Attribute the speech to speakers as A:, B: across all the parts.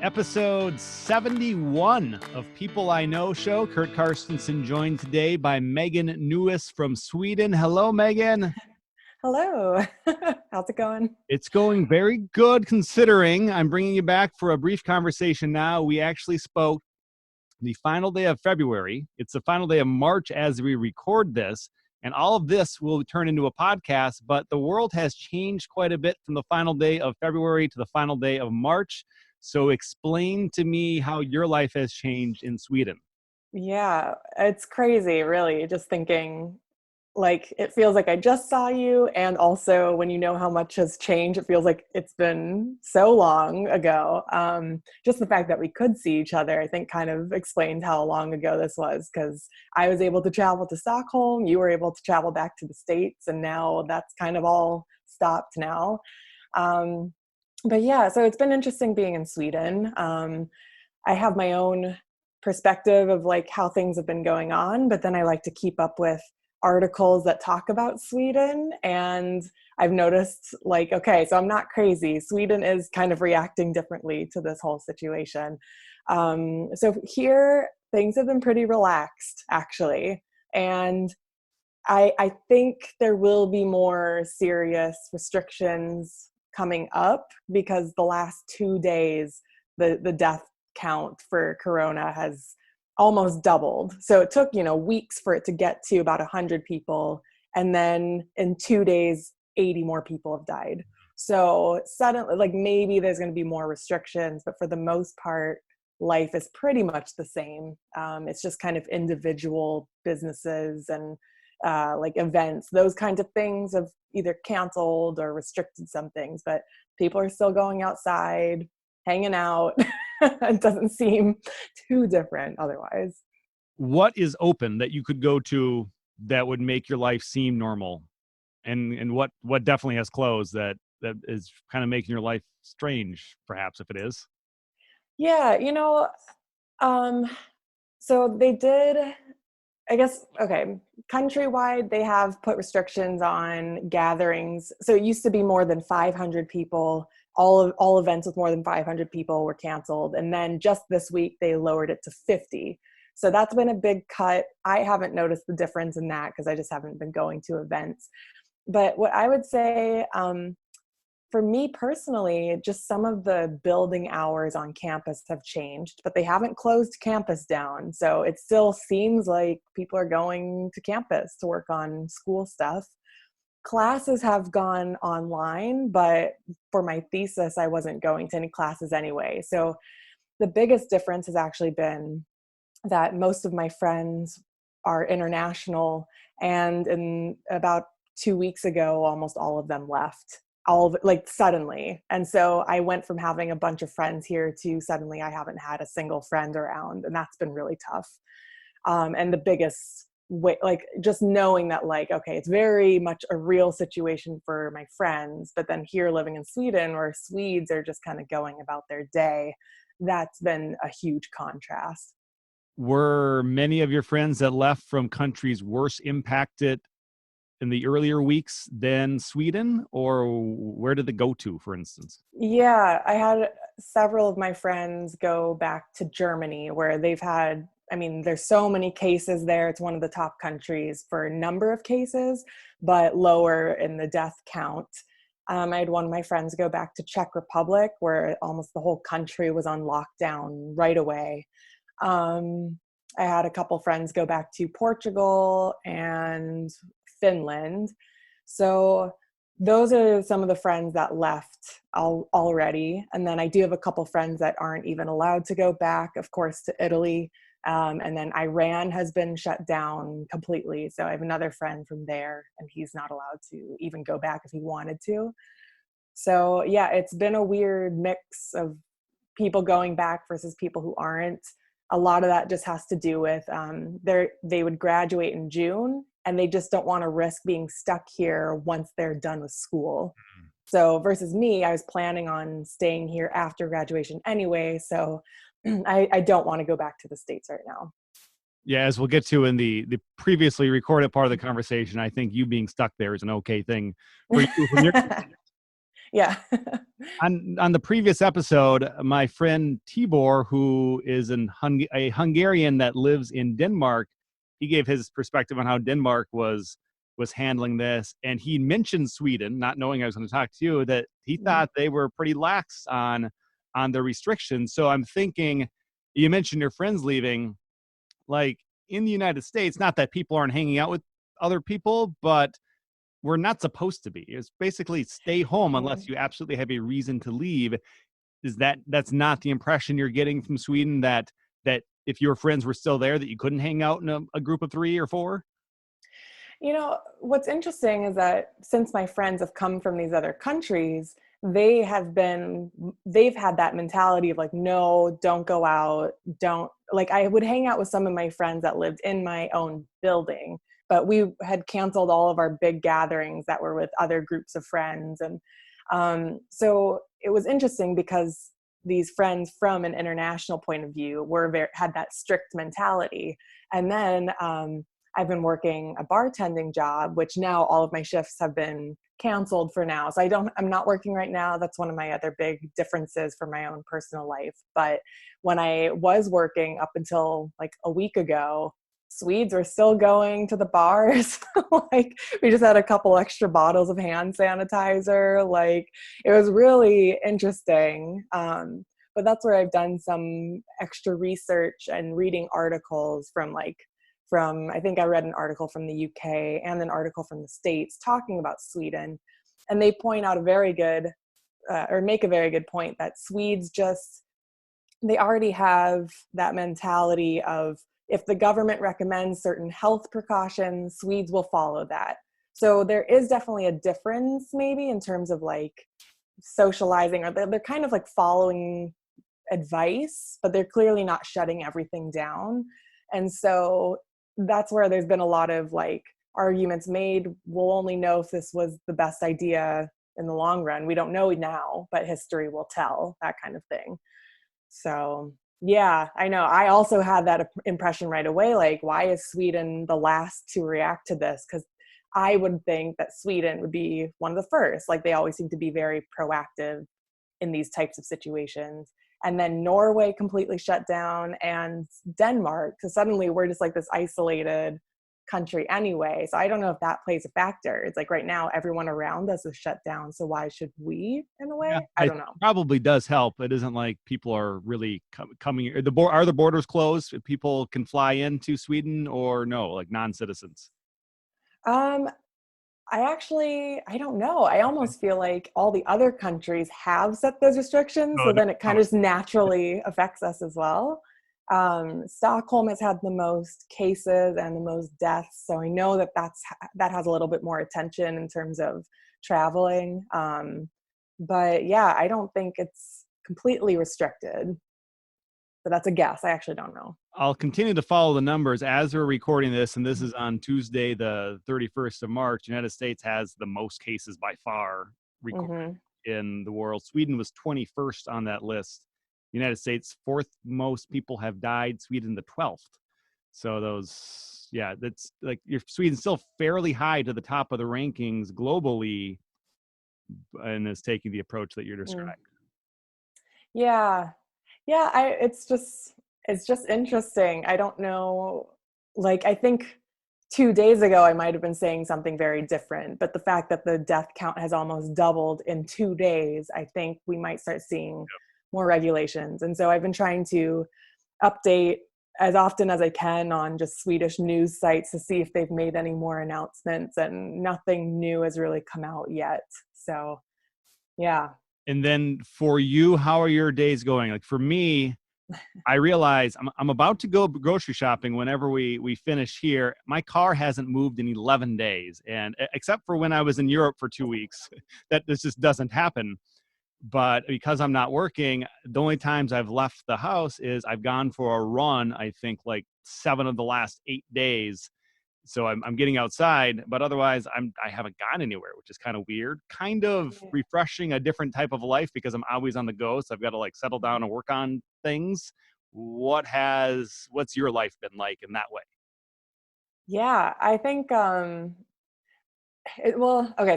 A: Episode 71 of People I Know show. Curt Carstensen joined today by Meagan Nouis from Sweden. Hello, Meagan.
B: Hello. How's it going?
A: It's going very good considering. I'm bringing you back for a brief conversation now. We actually spoke the final day of February. It's the final day of March as we record this. And all of this will turn into a podcast, but the world has changed quite a bit from the final day of February to the final day of March. So explain to me how your life has changed in Sweden.
B: Yeah, it's crazy, really. Just thinking, like, it feels like I just saw you. And also, when you know how much has changed, it feels like it's been so long ago. Just the fact that we could see each other, I think, kind of explains how long ago this was, because I was able to travel to Stockholm. You were able to travel back to the States. And now that's kind of all stopped now. But yeah, so it's been interesting being in Sweden. I have my own perspective of like how things have been going on, but then I like to keep up with articles that talk about Sweden. And I've noticed like, okay, so I'm not crazy. Sweden is kind of reacting differently to this whole situation. So here, things have been pretty relaxed, actually. And I think there will be more serious restrictions coming up because the last 2 days, the death count for Corona has almost doubled. So it took, weeks for it to get to about 100 people. And then in 2 days, 80 more people have died. So suddenly, like maybe there's going to be more restrictions, but for the most part, life is pretty much the same. It's just kind of individual businesses and like events, those kinds of things have either canceled or restricted some things, but people are still going outside, hanging out. It doesn't seem too different otherwise.
A: What is open that you could go to that would make your life seem normal? And what definitely has closed that is kind of making your life strange, perhaps, if it is?
B: Yeah, so they did, I guess, okay, countrywide, they have put restrictions on gatherings. So it used to be more than 500 people. All events with more than 500 people were canceled. And then just this week, they lowered it to 50. So that's been a big cut. I haven't noticed the difference in that because I just haven't been going to events. But what I would say, for me personally, just some of the building hours on campus have changed, but they haven't closed campus down. So it still seems like people are going to campus to work on school stuff. Classes have gone online, but for my thesis, I wasn't going to any classes anyway. So the biggest difference has actually been that most of my friends are international. And in about 2 weeks ago, almost all of them left. All of it, like suddenly. And so I went from having a bunch of friends here to suddenly I haven't had a single friend around, and that's been really tough. And the biggest way, like just knowing that like, okay, it's very much a real situation for my friends, but then here living in Sweden where Swedes are just kind of going about their day, that's been a huge contrast.
A: Were many of your friends that left from countries worse impacted in the earlier weeks than Sweden, or where did they go to, for instance?
B: Yeah, I had several of my friends go back to Germany where they've had, I mean, there's so many cases there. It's one of the top countries for number of cases, but lower in the death count. I had one of my friends go back to Czech Republic where almost the whole country was on lockdown right away. I had a couple friends go back to Portugal and Finland. So those are some of the friends that left already. And then I do have a couple friends that aren't even allowed to go back, of course, to Italy. And then Iran has been shut down completely. So I have another friend from there, and he's not allowed to even go back if he wanted to. So yeah, it's been a weird mix of people going back versus people who aren't. A lot of that just has to do with they would graduate in June, and they just don't want to risk being stuck here once they're done with school. So versus me, I was planning on staying here after graduation anyway. So I don't want to go back to the States right now.
A: Yeah, as we'll get to in the previously recorded part of the conversation, I think you being stuck there is an okay thing for you.
B: Yeah.
A: On the previous episode, my friend Tibor, who is a Hungarian that lives in Denmark, he gave his perspective on how Denmark was handling this, and he mentioned Sweden, not knowing I was going to talk to you, that he thought they were pretty lax on their restrictions. So I'm thinking, you mentioned your friends leaving, like in the United States, not that people aren't hanging out with other people, but we're not supposed to be. It's basically stay home unless you absolutely have a reason to leave. That's not the impression you're getting from Sweden, that if your friends were still there, that you couldn't hang out in a group of 3 or 4?
B: What's interesting is that since my friends have come from these other countries, they've had that mentality of like, no, don't go out. Don't, like, I would hang out with some of my friends that lived in my own building, but we had canceled all of our big gatherings that were with other groups of friends. And so it was interesting because these friends from an international point of view had that strict mentality. And then I've been working a bartending job, which now all of my shifts have been canceled for now. So I'm not working right now. That's one of my other big differences for my own personal life. But when I was working up until like a week ago, Swedes were still going to the bars. Like, we just had a couple extra bottles of hand sanitizer. Like, it was really interesting. But that's where I've done some extra research and reading articles from I think I read an article from the UK and an article from the States talking about Sweden. And they point out make a very good point that Swedes they already have that mentality of, if the government recommends certain health precautions, Swedes will follow that. So there is definitely a difference maybe in terms of like socializing, or they're kind of like following advice, but they're clearly not shutting everything down. And so that's where there's been a lot of like arguments made. We'll only know if this was the best idea in the long run. We don't know now, but history will tell, that kind of thing. So yeah, I know. I also had that impression right away. Like, why is Sweden the last to react to this? Because I would think that Sweden would be one of the first. Like, they always seem to be very proactive in these types of situations. And then Norway completely shut down, and Denmark. So suddenly we're just like this isolated country anyway. So I don't know if that plays a factor. It's like right now everyone around us is shut down. So why should we, in a
A: Yeah,
B: way? I
A: it
B: don't know.
A: probably does help. It isn't like people are really coming. Are the borders closed? People can fly into Sweden, or no, like non-citizens?
B: Um, I don't know. I almost feel like all the other countries have set those restrictions.
A: No,
B: So
A: no.
B: then it kind of just naturally affects us as well. Stockholm has had the most cases and the most deaths. So I know that has a little bit more attention in terms of traveling. But yeah, I don't think it's completely restricted. But that's a guess. I actually don't know.
A: I'll continue to follow the numbers as we're recording this, and this is on Tuesday, the 31st of March. United States has the most cases by far recorded in the world. Sweden was 21st on that list. United States, 4th most people have died. Sweden, the 12th. So that's like, Sweden's still fairly high to the top of the rankings globally, and is taking the approach that you're describing.
B: Yeah. Yeah, it's just interesting. I don't know. Like, I think 2 days ago I might have been saying something very different, but the fact that the death count has almost doubled in 2 days, I think we might start seeing more regulations. And so I've been trying to update as often as I can on just Swedish news sites to see if they've made any more announcements, and nothing new has really come out yet. So yeah.
A: And then for you, how are your days going? Like for me, I realize I'm about to go grocery shopping whenever we finish here. My car hasn't moved in 11 days, and except for when I was in Europe for 2 weeks, that this just doesn't happen. But because I'm not working, the only times I've left the house is I've gone for a run. I think like 7 of the last 8 days. So I'm getting outside, but otherwise I haven't gone anywhere, which is kind of weird, kind of refreshing, a different type of life, because I'm always on the go. So I've got to like settle down and work on things. What's your life been like in that way?
B: Yeah, I think okay,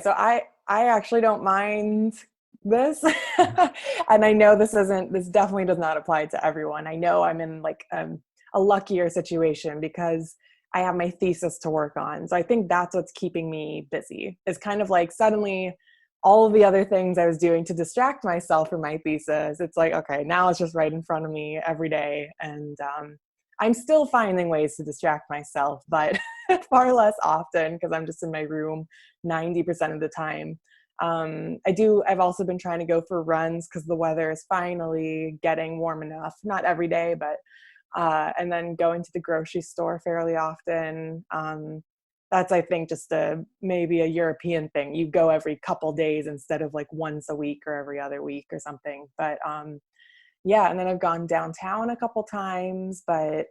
B: so I actually don't mind this. And I know this definitely does not apply to everyone. I know I'm in like a luckier situation because I have my thesis to work on. So I think that's what's keeping me busy. It's kind of like suddenly all of the other things I was doing to distract myself from my thesis, it's like, okay, now it's just right in front of me every day. And I'm still finding ways to distract myself, but far less often because I'm just in my room 90% of the time. I've also been trying to go for runs because the weather is finally getting warm enough, not every day, but, and then going to the grocery store fairly often. That's, I think, just maybe a European thing. You go every couple days instead of like once a week or every other week or something. But yeah, and then I've gone downtown a couple times. But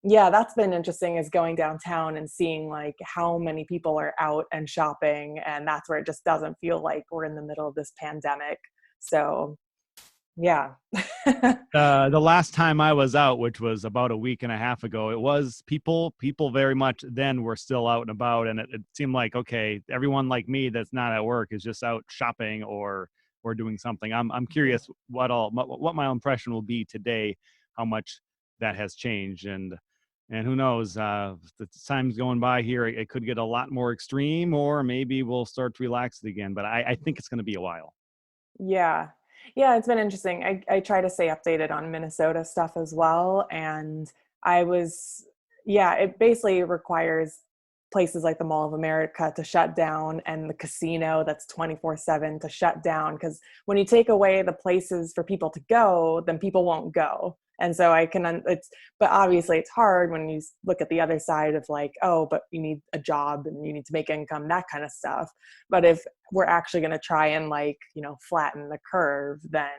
B: yeah, that's been interesting, is going downtown and seeing like how many people are out and shopping. And that's where it just doesn't feel like we're in the middle of this pandemic. So yeah.
A: The last time I was out, which was about a week and a half ago, it was people very much then were still out and about, and it seemed like, okay, everyone like me that's not at work is just out shopping or doing something. I'm curious what my impression will be today, how much that has changed, and who knows, the time's going by here, it could get a lot more extreme, or maybe we'll start to relax it again, but I think it's going to be a while.
B: Yeah. Yeah, it's been interesting. I try to stay updated on Minnesota stuff as well. And it basically requires places like the Mall of America to shut down and the casino that's 24/7 to shut down. Because when you take away the places for people to go, then people won't go. And so but obviously it's hard when you look at the other side of like, oh, but you need a job and you need to make income, that kind of stuff. But if we're actually going to try and like, flatten the curve, then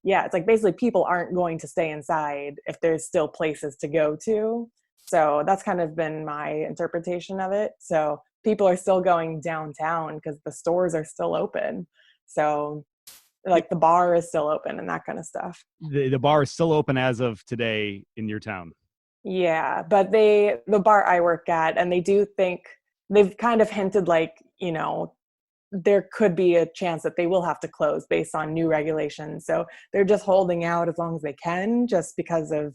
B: yeah, it's like basically people aren't going to stay inside if there's still places to go to. So that's kind of been my interpretation of it. So people are still going downtown because the stores are still open. So like the bar is still open and that kind of stuff.
A: The bar is still open as of today in your town.
B: Yeah, but the bar I work at, and they've kind of hinted like, there could be a chance that they will have to close based on new regulations. So they're just holding out as long as they can, just because of,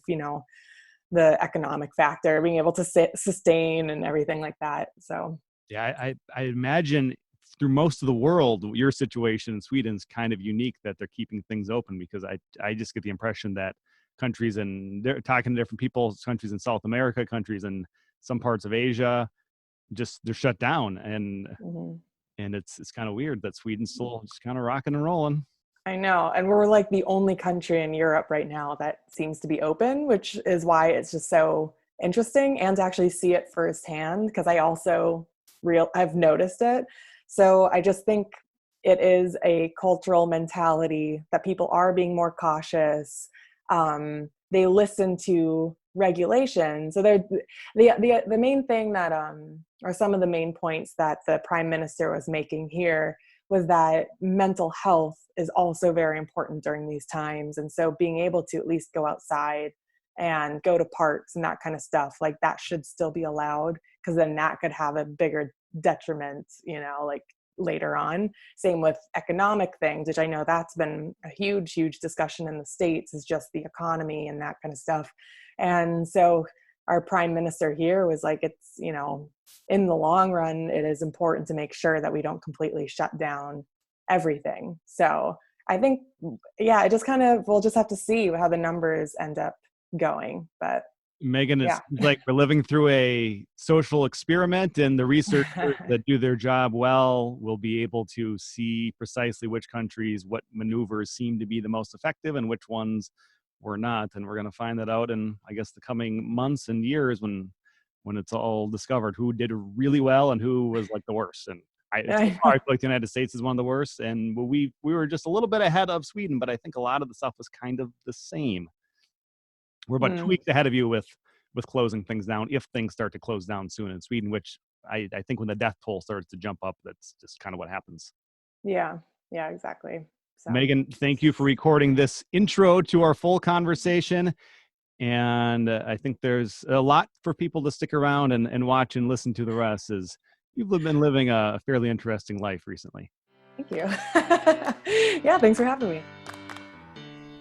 B: the economic factor, being able to sustain and everything like that. So
A: yeah, I imagine through most of the world, your situation in Sweden is kind of unique that they're keeping things open, because I just get the impression that countries, and they're talking to different people, countries in South America, countries in some parts of Asia, just they're shut down, and it's kind of weird that Sweden's still just kind of rocking and rolling.
B: I know. And we're like the only country in Europe right now that seems to be open, which is why it's just so interesting, and to actually see it firsthand, because I also I've noticed it. So I just think it is a cultural mentality that people are being more cautious. They listen to regulations. So the main thing that or some of the main points that the prime minister was making here was that mental health is also very important during these times. And so being able to at least go outside and go to parks and that kind of stuff, like that should still be allowed, because then that could have a bigger detriment, like later on. Same with economic things, which I know that's been a huge, huge discussion in the States, is just the economy and that kind of stuff. And so our prime minister here was like, it's, in the long run, it is important to make sure that we don't completely shut down everything. So I think, yeah, it just we'll just have to see how the numbers end up going. But
A: Meagan,
B: yeah.
A: it's like we're living through a social experiment, and the researchers that do their job well will be able to see precisely which countries, what maneuvers seem to be the most effective and which ones were not. And we're going to find that out in, I guess, the coming months and years when it's all discovered who did really well and who was like the worst. And I feel like the United States is one of the worst, and we were just a little bit ahead of Sweden, but I think a lot of the stuff was kind of the same. We're about 2 weeks ahead of you with closing things down, if things start to close down soon in Sweden, which I think when the death toll starts to jump up, that's just kind of what happens.
B: Yeah, exactly. So.
A: Meagan, thank you for recording this intro to our full conversation. And I think there's a lot for people to stick around and watch and listen to the rest, as you've been living a fairly interesting life recently.
B: Thank you. Yeah, thanks for having me.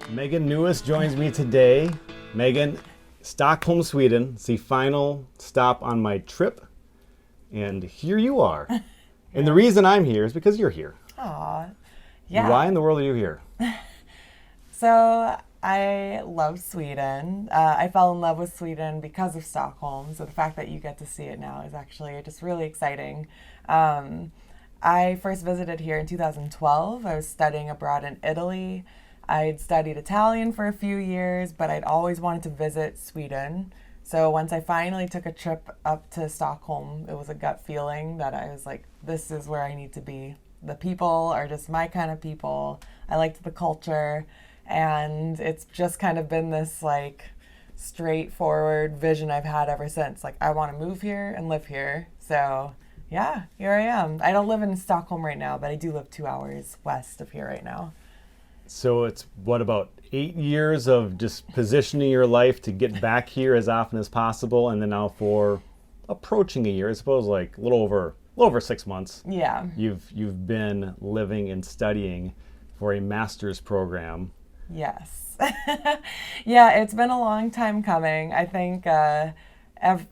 A: Meagan Nouis joins me today. Meagan, Stockholm, Sweden. It's the final stop on my trip. And here you are. Yeah. And the reason I'm here is because you're here.
C: Aw, yeah.
A: Why in the world are you here?
C: So I love Sweden. I fell in love with Sweden because of Stockholm. So the fact that you get to see it now is actually just really exciting. I first visited here in 2012. I was studying abroad in Italy. I'd studied Italian for a few years, but I'd always wanted to visit Sweden. So once I finally took a trip up to Stockholm, it was a gut feeling that I was like, this is where I need to be. The people are just my kind of people. I liked the culture. And it's just kind of been this like straightforward vision I've had ever since. Like, I want to move here and live here. So yeah, here I am. I don't live in Stockholm right now, but I do live 2 hours west of here right now.
A: So it's what, about 8 years of just positioning your life to get back here as often as possible, and then now for approaching a year, I suppose, like a little over 6 months.
C: Yeah.
A: You've been living and studying for a master's program.
C: Yes. Yeah, it's been a long time coming. I think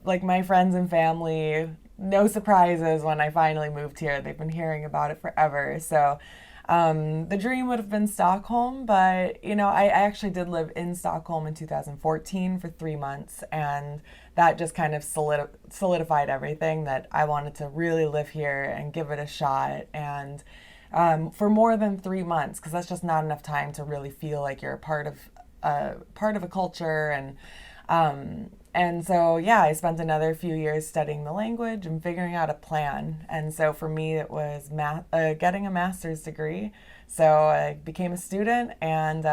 C: like my friends and family, no surprises when I finally moved here. They've been hearing about it forever. So the dream would have been Stockholm, but I actually did live in Stockholm in 2014 for 3 months, and that just kind of solidified everything, that I wanted to really live here and give it a shot, and for more than 3 months, because that's just not enough time to really feel like you're a part of a culture. And so, yeah, I spent another few years studying the language and figuring out a plan. And so for me, it was getting a master's degree. So I became a student and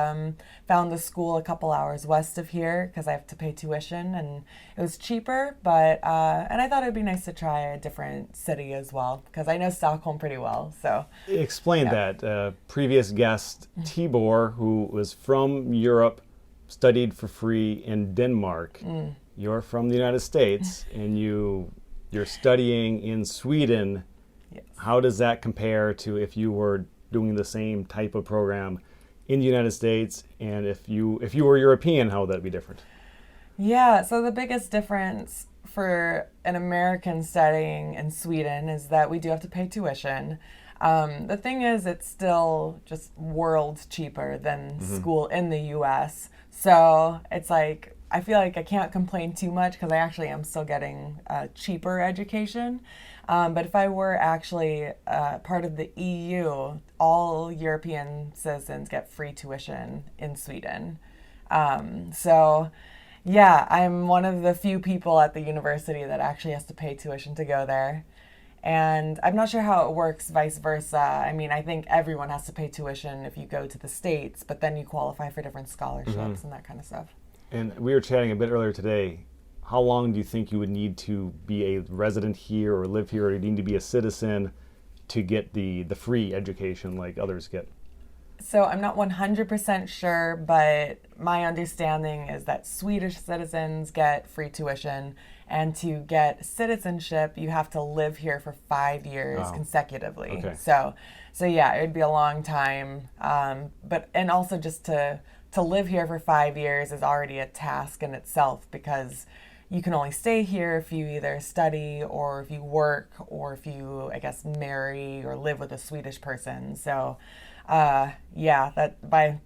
C: found a school a couple hours west of here because I have to pay tuition, and it was cheaper. But and I thought it'd be nice to try a different city as well, because I know Stockholm pretty well. So
A: explain that. Previous guest Tibor, who was from Europe, studied for free in Denmark. You're from the United States, and you're studying in Sweden.
C: Yes.
A: How does that compare to if you were doing the same type of program in the United States, and if you were European, how would that be different?
C: Yeah, so the biggest difference for an American studying in Sweden is that we do have to pay tuition. The thing is, it's still just worlds cheaper than school in the US. So it's like, I feel like I can't complain too much because I actually am still getting a cheaper education. But if I were actually part of the EU, all European citizens get free tuition in Sweden. So yeah, I'm one of the few people at the university that actually has to pay tuition to go there. And I'm not sure how it works vice versa. I mean, I think everyone has to pay tuition if you go to the States, but then you qualify for different scholarships and that kind of stuff.
A: And we were chatting a bit earlier today. How long do you think you would need to be a resident here or live here, or do you need to be a citizen to get the free education like others get?
C: So I'm not 100% sure, but my understanding is that Swedish citizens get free tuition, and to get citizenship, you have to live here for 5 years consecutively.
A: Okay.
C: So yeah, it would be a long time. And also just to live here for 5 years is already a task in itself, because you can only stay here if you either study or if you work or if you, I guess, marry or live with a Swedish person. So yeah, that by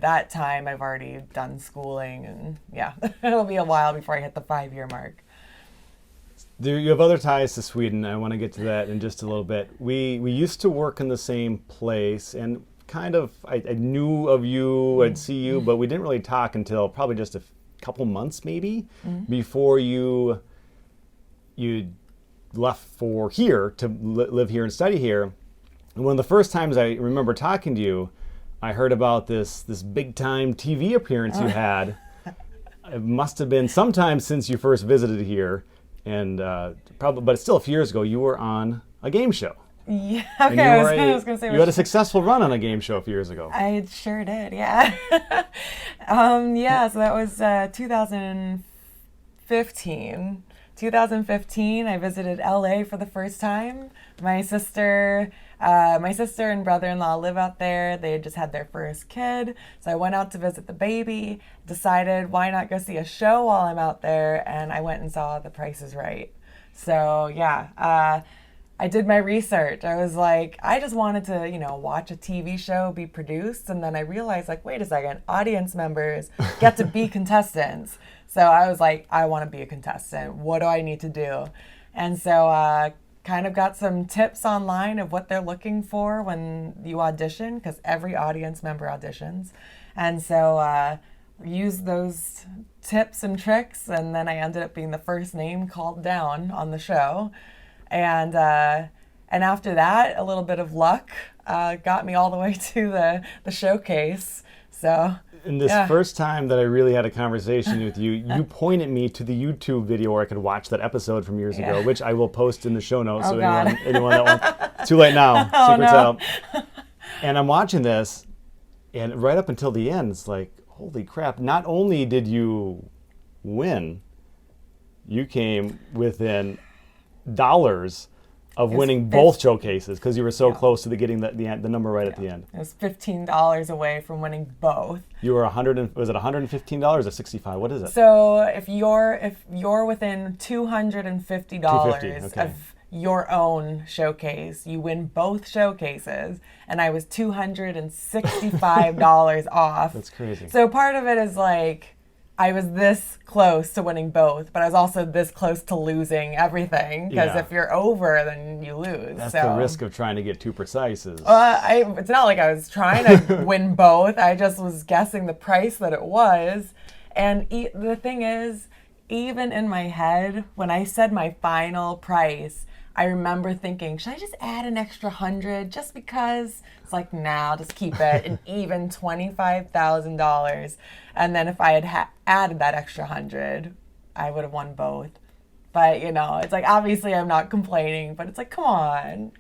C: that time I've already done schooling, and yeah, it'll be a while before I hit the 5-year mark.
A: You have other ties to Sweden. I want to get to that in just a little bit. We used to work in the same place, and kind of I knew of you, I'd see you, but we didn't really talk until probably just a couple months maybe before you left for here to live here and study here. And one of the first times I remember talking to you, I heard about this big time TV appearance you had. It must have been sometime since you first visited here, and probably, but still a few years ago. You were on a game show.
C: Yeah, okay. I was going to say
A: you had a successful run on a game show a few years ago.
C: I sure did, yeah. Yeah, so that was 2015. 2015, I visited LA for the first time. My sister My sister and brother-in-law live out there. They had just had their first kid. So I went out to visit the baby, decided why not go see a show while I'm out there, and I went and saw The Price is Right. So yeah, I did my research. I was like, I just wanted to, watch a TV show be produced. And then I realized, like, wait a second, audience members get to be contestants. So I was like, I want to be a contestant. What do I need to do? And so kind of got some tips online of what they're looking for when you audition, because every audience member auditions. And so used those tips and tricks, and then I ended up being the first name called down on the show. And after that, a little bit of luck got me all the way to the showcase. So.
A: And this first time that I really had a conversation with you, you pointed me to the YouTube video where I could watch that episode from years ago, which I will post in the show notes.
C: Oh,
A: so
C: God.
A: anyone that wants, too late now, secret's out. And I'm watching this, and right up until the end, it's like, holy crap! Not only did you win, you came within dollars of winning both showcases because you were so close to getting the number right at the end.
C: It was $15 away from winning both.
A: You were was it $115 or 65? What is it?
C: So if you're within $250
A: okay.
C: of your own showcase, you win both showcases, and I was $265 off.
A: That's crazy.
C: So part of it is like, I was this close to winning both, but I was also this close to losing everything, because if you're over, then you lose.
A: That's the risk of trying to get too precise.
C: It's not like I was trying to win both. I just was guessing the price that it was. And the thing is, even in my head, when I said my final price, I remember thinking, should I just add an extra $100 just because? It's like, nah, I'll just keep it an even $25,000. And then if I had added that extra $100, I would have won both. But, it's like, obviously I'm not complaining, but it's like, come on,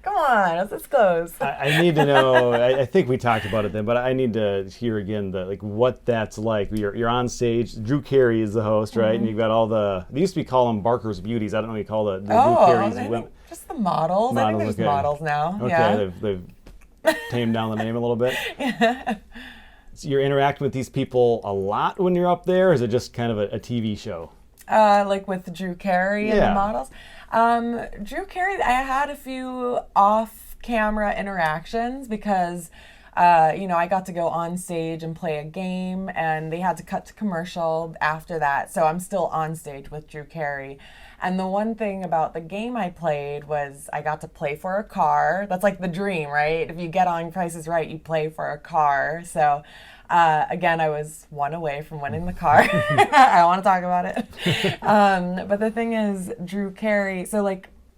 C: it's this close.
A: I need to know, I think we talked about it then, but I need to hear again what that's like. You're on stage, Drew Carey is the host, right? And you've got all they used to be calling Barker's Beauties. I don't know what you call the Drew Carey's women.
C: Just the models. I think there's models now.
A: Okay,
C: yeah.
A: they've tamed down the name a little bit. Yeah. So you're interacting with these people a lot when you're up there, or is it just kind of a TV show?
C: Like with Drew Carey and the models. Drew Carey, I had a few off-camera interactions because, I got to go on stage and play a game, and they had to cut to commercial after that. So I'm still on stage with Drew Carey. And the one thing about the game I played was I got to play for a car. That's like the dream, right? If you get on Price is Right, you play for a car. So again, I was one away from winning the car. I don't want to talk about it. But the thing is, Drew Carey, so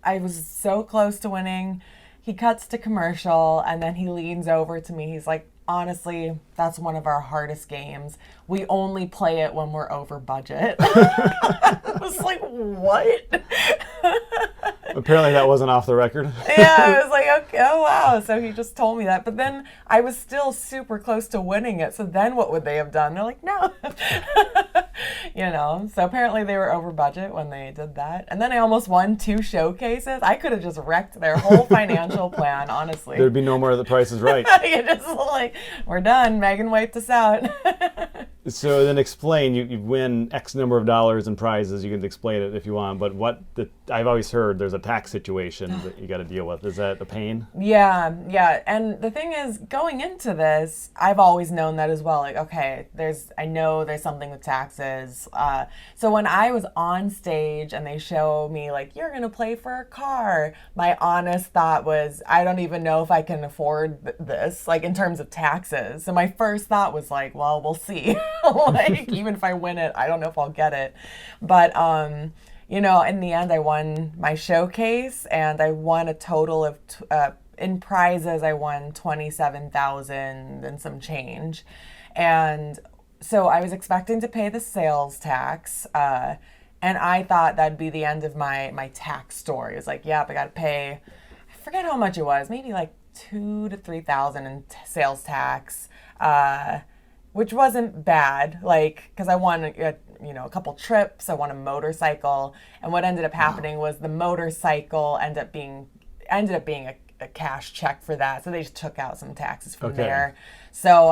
C: I was so close to winning. He cuts to commercial, and then he leans over to me. He's like, honestly, that's one of our hardest games. We only play it when we're over budget. I was like, what?
A: Apparently that wasn't off the record.
C: Yeah, I was like, okay, oh wow. So he just told me that. But then I was still super close to winning it. So then what would they have done? They're like, no. So apparently they were over budget when they did that. And then I almost won 2 showcases. I could have just wrecked their whole financial plan, honestly.
A: There'd be no more of The Price is Right.
C: You're just like, we're done. Meagan wiped us out.
A: So then explain, you win X number of dollars in prizes. You can explain it if you want, but I've always heard there's a tax situation that you got to deal with. Is that a pain?
C: Yeah. And the thing is, going into this, I've always known that as well. Like, okay, I know there's something with taxes. So when I was on stage and they show me like, you're going to play for a car, my honest thought was, I don't even know if I can afford this, like in terms of taxes. So my first thought was like, well, we'll see. Like, even if I win it, I don't know if I'll get it. But, in the end, I won my showcase, and I won a total of, in prizes, I won $27,000 and some change. And so I was expecting to pay the sales tax, and I thought that'd be the end of my tax story. It was like, yep, I got to pay, I forget how much it was, maybe like $2,000 to $3,000 in sales tax, which wasn't bad, because I won a couple trips, I won a motorcycle, and what ended up happening was the motorcycle ended up being a cash check for that. So they just took out some taxes from there. So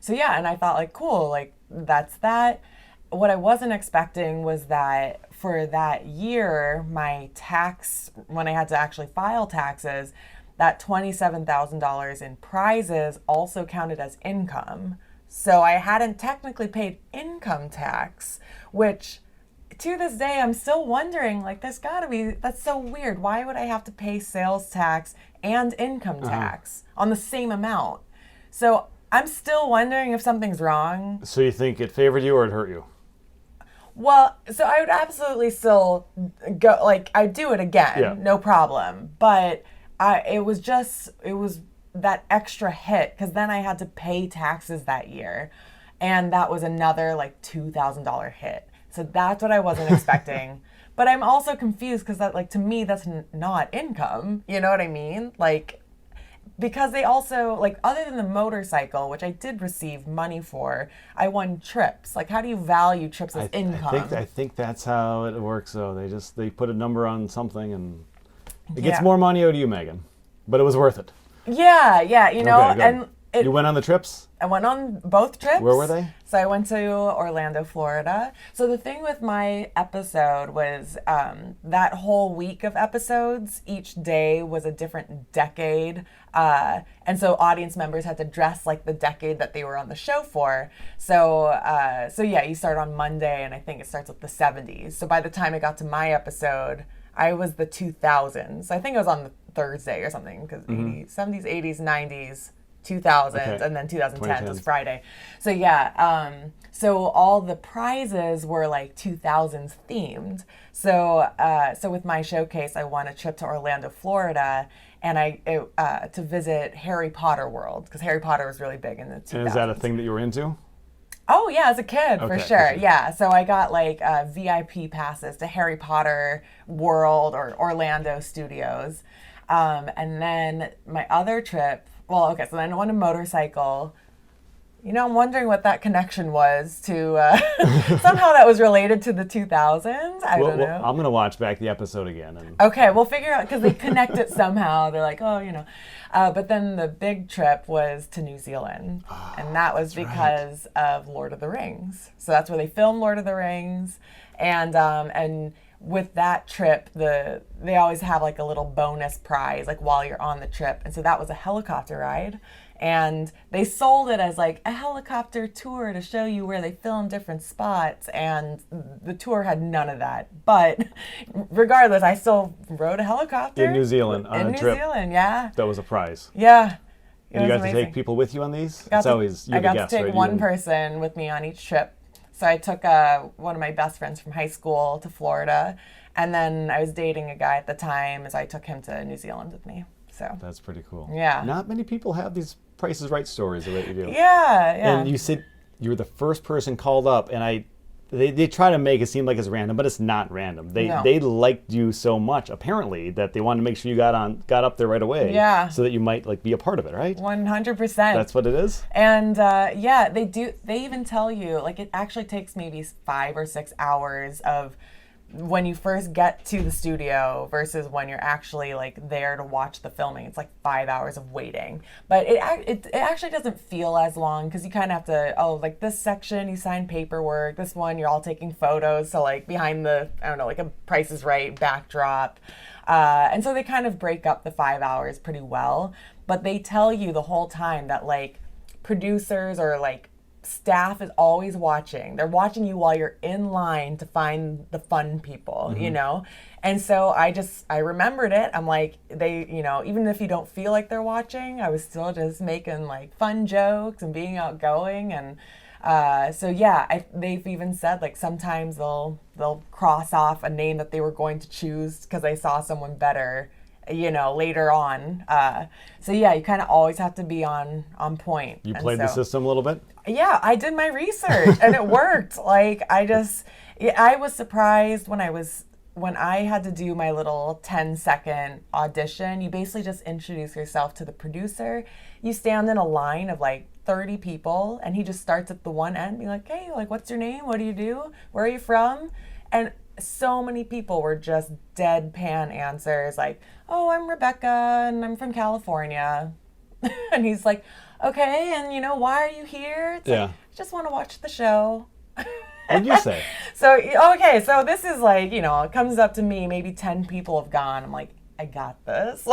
C: yeah, and I thought like, cool, like that's that. What I wasn't expecting was that for that year, my tax, when I had to actually file taxes, that $27,000 in prizes also counted as income. So I hadn't technically paid income tax, which to this day, I'm still wondering, like, that's so weird. Why would I have to pay sales tax and income tax on the same amount? So I'm still wondering if something's wrong.
A: So you think it favored you or it hurt you?
C: Well, so I would absolutely still go, like, I'd do it again, no problem. But it was that extra hit, because then I had to pay taxes that year. And that was another, like, $2,000 hit. So that's what I wasn't expecting. But I'm also confused because that, like, to me, that's not income. You know what I mean? Like, because they also, like, other than the motorcycle, which I did receive money for, I won trips. Like, how do you value trips as income?
A: I think that's how it works, though. They put a number on something and it gets more money out of you, Meagan. But it was worth it.
C: Yeah, you know,
A: Okay,
C: and
A: you went on the trips?
C: I went on both trips.
A: Where were they?
C: So I went to Orlando, Florida. So the thing with my episode was that whole week of episodes, each day was a different decade. And so audience members had to dress like the decade that they were on the show for. So yeah, you start on Monday, and I think it starts with the 70s. So by the time it got to my episode, I was the 2000s. I think it was on the Thursday or something, because 70s, 80s, 90s, 2000s, and then 2010 was Friday. So yeah, so all the prizes were like 2000s themed. So with my showcase, I won a trip to Orlando, Florida, and to visit Harry Potter World, because Harry Potter was really big in the 2000s.
A: And is that a thing that you were into?
C: Oh yeah, as a kid, for sure. Yeah, so I got like VIP passes to Harry Potter World or Orlando Studios. And then my other trip, so then I won a motorcycle. You know, I'm wondering what that connection was to, somehow that was related to the 2000s. I don't know.
A: I'm going to watch back the episode again.
C: Okay, we'll figure out, because they connect it somehow. They're like, oh, you know. But then the big trip was to New Zealand. And that was because of Lord of the Rings. So that's where they filmed Lord of the Rings. And with that trip, they always have like a little bonus prize, like while you're on the trip. And so that was a helicopter ride. And they sold it as like a helicopter tour to show you where they filmed different spots. And the tour had none of that. But regardless, I still rode a helicopter.
A: In New Zealand on a trip.
C: In New Zealand, yeah.
A: That was a prize.
C: Yeah.
A: And you got to take people with you on these?
C: I got to take one person with me on each trip. So I took one of my best friends from high school to Florida. And then I was dating a guy at the time, so I took him to New Zealand with me. So
A: that's pretty cool.
C: Yeah.
A: Not many people have these Price is Right stories the way you do.
C: Yeah.
A: And you said you were the first person called up, and they try to make it seem like it's random, but it's not random. They liked you so much, apparently, that they wanted to make sure you got up there right away.
C: Yeah.
A: So that you might like be a part of it, right?
C: 100%.
A: That's what it is?
C: And yeah, they do. They even tell you, like, it actually takes maybe 5 or 6 hours of when you first get to the studio versus when you're actually like there to watch the filming. It's like 5 hours of waiting, but it actually doesn't feel as long, because you kind of have to, like this section you sign paperwork, this one you're all taking photos, so like behind the, I don't know, like a Price is Right backdrop, and so they kind of break up the 5 hours pretty well. But they tell you the whole time that like producers or like staff is always watching. They're watching you while you're in line to find the fun people, you know? And so I remembered it. I'm like, they, you know, even if you don't feel like they're watching, I was still just making like fun jokes and being outgoing. And so yeah, they've even said like sometimes they'll cross off a name that they were going to choose because they saw someone better, you know, later on. So yeah, you kind of always have to be on point.
A: You played the system a little bit?
C: Yeah, I did my research and it worked. Like I was surprised when I had to do my little 10-second audition. You basically just introduce yourself to the producer. You stand in a line of like 30 people, and he just starts at the one end, be like, hey, like, what's your name? What do you do? Where are you from? And so many people were just deadpan answers like, oh, I'm Rebecca and I'm from California. And he's like, okay, and why are you here? It's like, I just want to watch the show.
A: What'd you say?
C: So, okay, so this is like, it comes up to me, maybe 10 people have gone. I'm like, I got this.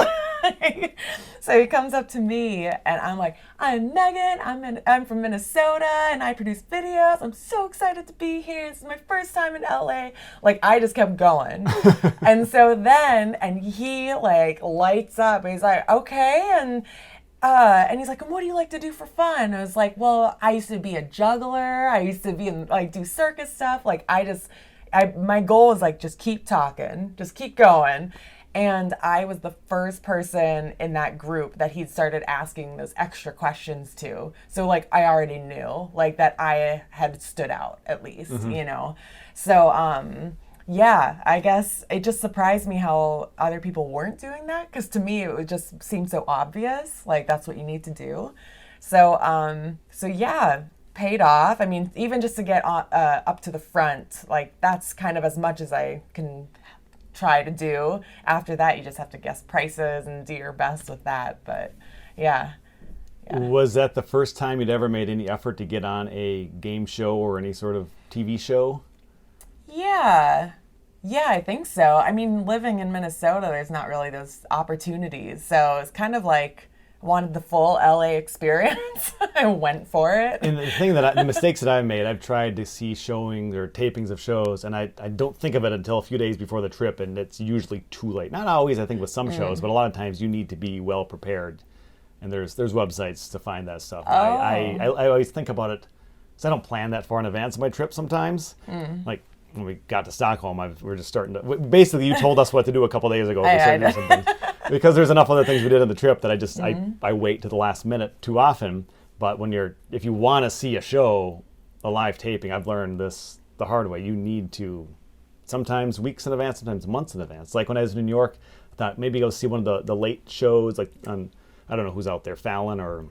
C: So he comes up to me and I'm like, I'm Meagan, I'm from Minnesota and I produce videos. I'm so excited to be here. This is my first time in LA. Like, I just kept going. And so then, and he like lights up and he's like, okay, and he's like, and what do you like to do for fun? I was like, well, I used to be a juggler. I used to be in, like, do circus stuff. Like, my goal was like, just keep talking, just keep going. And I was the first person in that group that he'd started asking those extra questions to. So like, I already knew like that I had stood out at least, So, yeah, I guess it just surprised me how other people weren't doing that, because to me it would just seem so obvious, like that's what you need to do. So, yeah, paid off. I mean, even just to get up to the front, like that's kind of as much as I can try to do. After that, you just have to guess prices and do your best with that. But yeah.
A: Was that the first time you'd ever made any effort to get on a game show or any sort of TV show?
C: Yeah, I think so. I mean, living in Minnesota, there's not really those opportunities. So it's kind of like I wanted the full LA experience. I went for it.
A: And the mistakes that I've made, I've tried to see showings or tapings of shows, and I don't think of it until a few days before the trip, and it's usually too late. Not always, I think, with some shows, but a lot of times you need to be well prepared. And there's websites to find that stuff.
C: Oh.
A: I always think about it, because I don't plan that far in advance of my trip sometimes. Like, when we got to Stockholm, we're just starting to... Basically, you told us what to do a couple days ago. Because there's enough other things we did on the trip that I wait to the last minute too often. But if you want to see a show, a live taping, I've learned this the hard way. You need to, sometimes weeks in advance, sometimes months in advance. Like when I was in New York, I thought maybe go see one of the late shows, like on, I don't know who's out there, Fallon or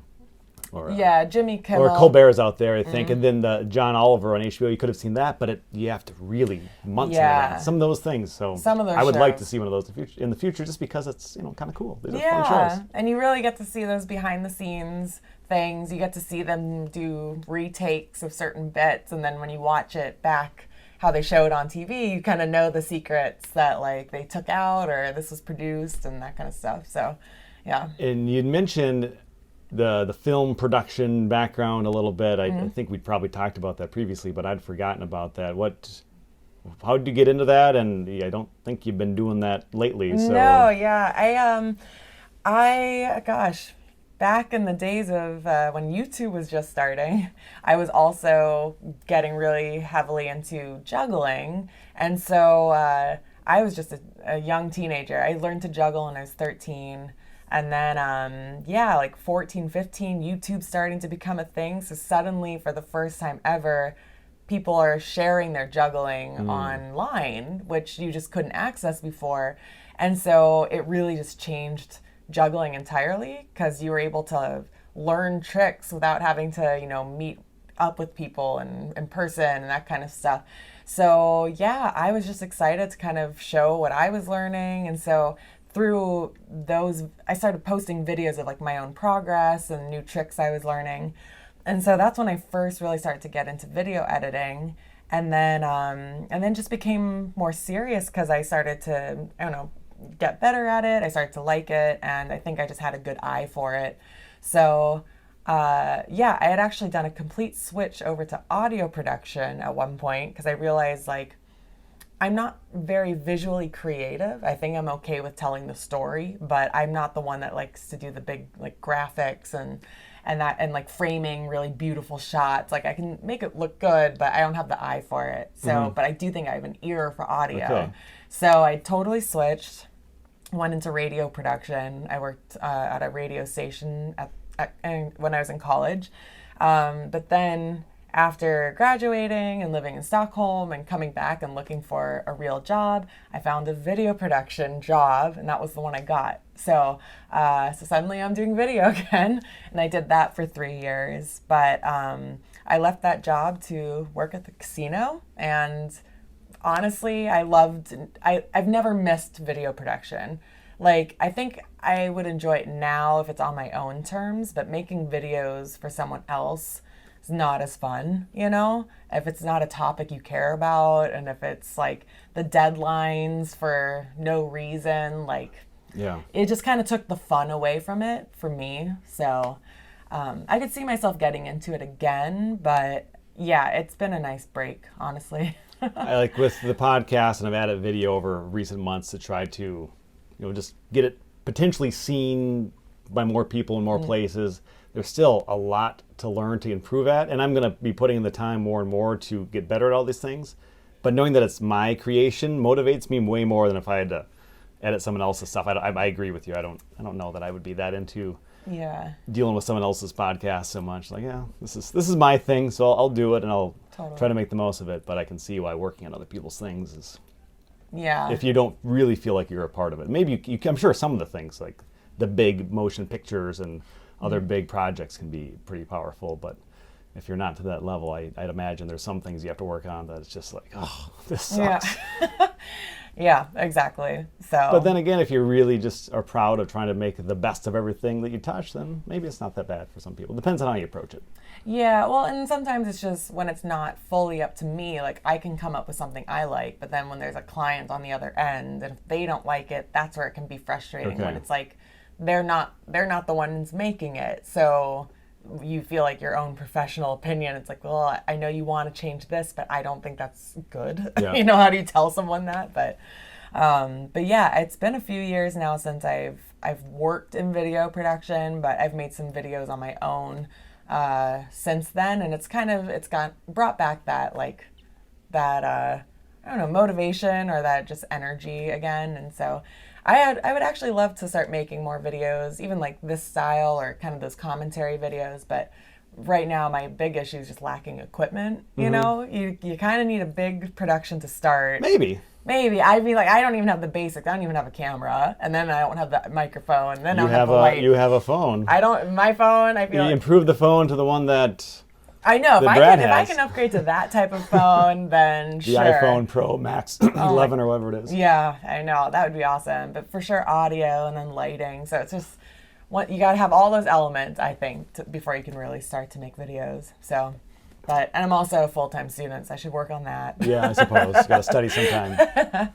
C: Jimmy Kimmel.
A: Or Colbert's out there, I think, and then the John Oliver on HBO. You could have seen that, but you have to really months in advance. Some of those things. So
C: some of those
A: I would
C: shows.
A: Like to see one of those in the future, just because it's kind of cool. These are fun shows.
C: And you really get to see those behind the scenes things. You get to see them do retakes of certain bits, and then when you watch it back, how they show it on TV, you kind of know the secrets that like they took out or this was produced and that kind of stuff. So, yeah. And
A: you'd mentioned the film production background a little bit. I think we'd probably talked about that previously, but I'd forgotten about that. How did you get into that? And I don't think you've been doing that lately. So.
C: No, yeah. Gosh, back in the days of when YouTube was just starting, I was also getting really heavily into juggling. And so I was just a young teenager. I learned to juggle when I was 13. And then, like 14, 15, YouTube starting to become a thing. So suddenly, for the first time ever, people are sharing their juggling online, which you just couldn't access before. And so it really just changed juggling entirely, because you were able to learn tricks without having to, meet up with people and in person and that kind of stuff. So, yeah, I was just excited to kind of show what I was learning. And so through those, I started posting videos of like my own progress and new tricks I was learning. And so that's when I first really started to get into video editing. And then just became more serious, because I started to, get better at it. I started to like it, and I think I just had a good eye for it. So I had actually done a complete switch over to audio production at one point, because I realized like I'm not very visually creative. I think I'm okay with telling the story, but I'm not the one that likes to do the big like graphics and like framing really beautiful shots. Like I can make it look good, but I don't have the eye for it. So, but I do think I have an ear for audio. Okay. So I totally switched, went into radio production. I worked at a radio station when I was in college. But then after graduating and living in Stockholm and coming back and looking for a real job, I found a video production job, and that was the one I got. So suddenly I'm doing video again, and I did that for 3 years. But I left that job to work at the casino, and honestly, I've never missed video production. Like, I think I would enjoy it now if it's on my own terms, but making videos for someone else is not as fun, you know? If it's not a topic you care about, and if it's like the deadlines for no reason, like,
A: Yeah.
C: it just kind of took the fun away from it for me. So I could see myself getting into it again, but yeah, it's been a nice break, honestly.
A: I like with the podcast, and I've added video over recent months to try to, just get it potentially seen by more people in more places. There's still a lot to learn, to improve at, and I'm going to be putting in the time more and more to get better at all these things. But knowing that it's my creation motivates me way more than if I had to edit someone else's stuff. I agree with you. I don't know that I would be that into dealing with someone else's podcast so much. Like, yeah, this is my thing, so I'll do it, and I'll try to make the most of it. But I can see why working on other people's things is, if you don't really feel like you're a part of it. Maybe I'm sure some of the things, like the big motion pictures and other big projects, can be pretty powerful. But if you're not to that level, I'd imagine there's some things you have to work on that it's just like, oh, this sucks.
C: Yeah, exactly. So,
A: but then again, if you really just are proud of trying to make the best of everything that you touch, then maybe it's not that bad for some people. Depends on how you approach it.
C: Yeah, well, and sometimes it's just when it's not fully up to me, like I can come up with something I like, but then when there's a client on the other end, and if they don't like it, that's where it can be frustrating. When it's like they're not the ones making it. So you feel like your own professional opinion. It's like, well, I know you want to change this, but I don't think that's good.
A: Yeah.
C: How do you tell someone that? But yeah, it's been a few years now since I've worked in video production, but I've made some videos on my own since then, and it's got brought back that I don't know, motivation or that just energy again. And so I would actually love to start making more videos, even like this style or kind of those commentary videos. But right now, my big issue is just lacking equipment. You kind of need a big production to start.
A: Maybe.
C: I mean, like, I don't even have the basics. I don't even have a camera, and then I don't have the microphone, and then I don't have the light.
A: You have a phone.
C: My phone, I feel
A: you improve the phone to the one that
C: I know. If I can upgrade to that type of phone, then
A: the
C: sure.
A: iPhone Pro Max 11 or whatever it is.
C: Yeah, I know. That would be awesome. But for sure, audio and then lighting. So it's just, you got to have all those elements, I think, before you can really start to make videos. So, and I'm also a full-time student, so I should work on that.
A: Yeah, I suppose. You got to study sometime.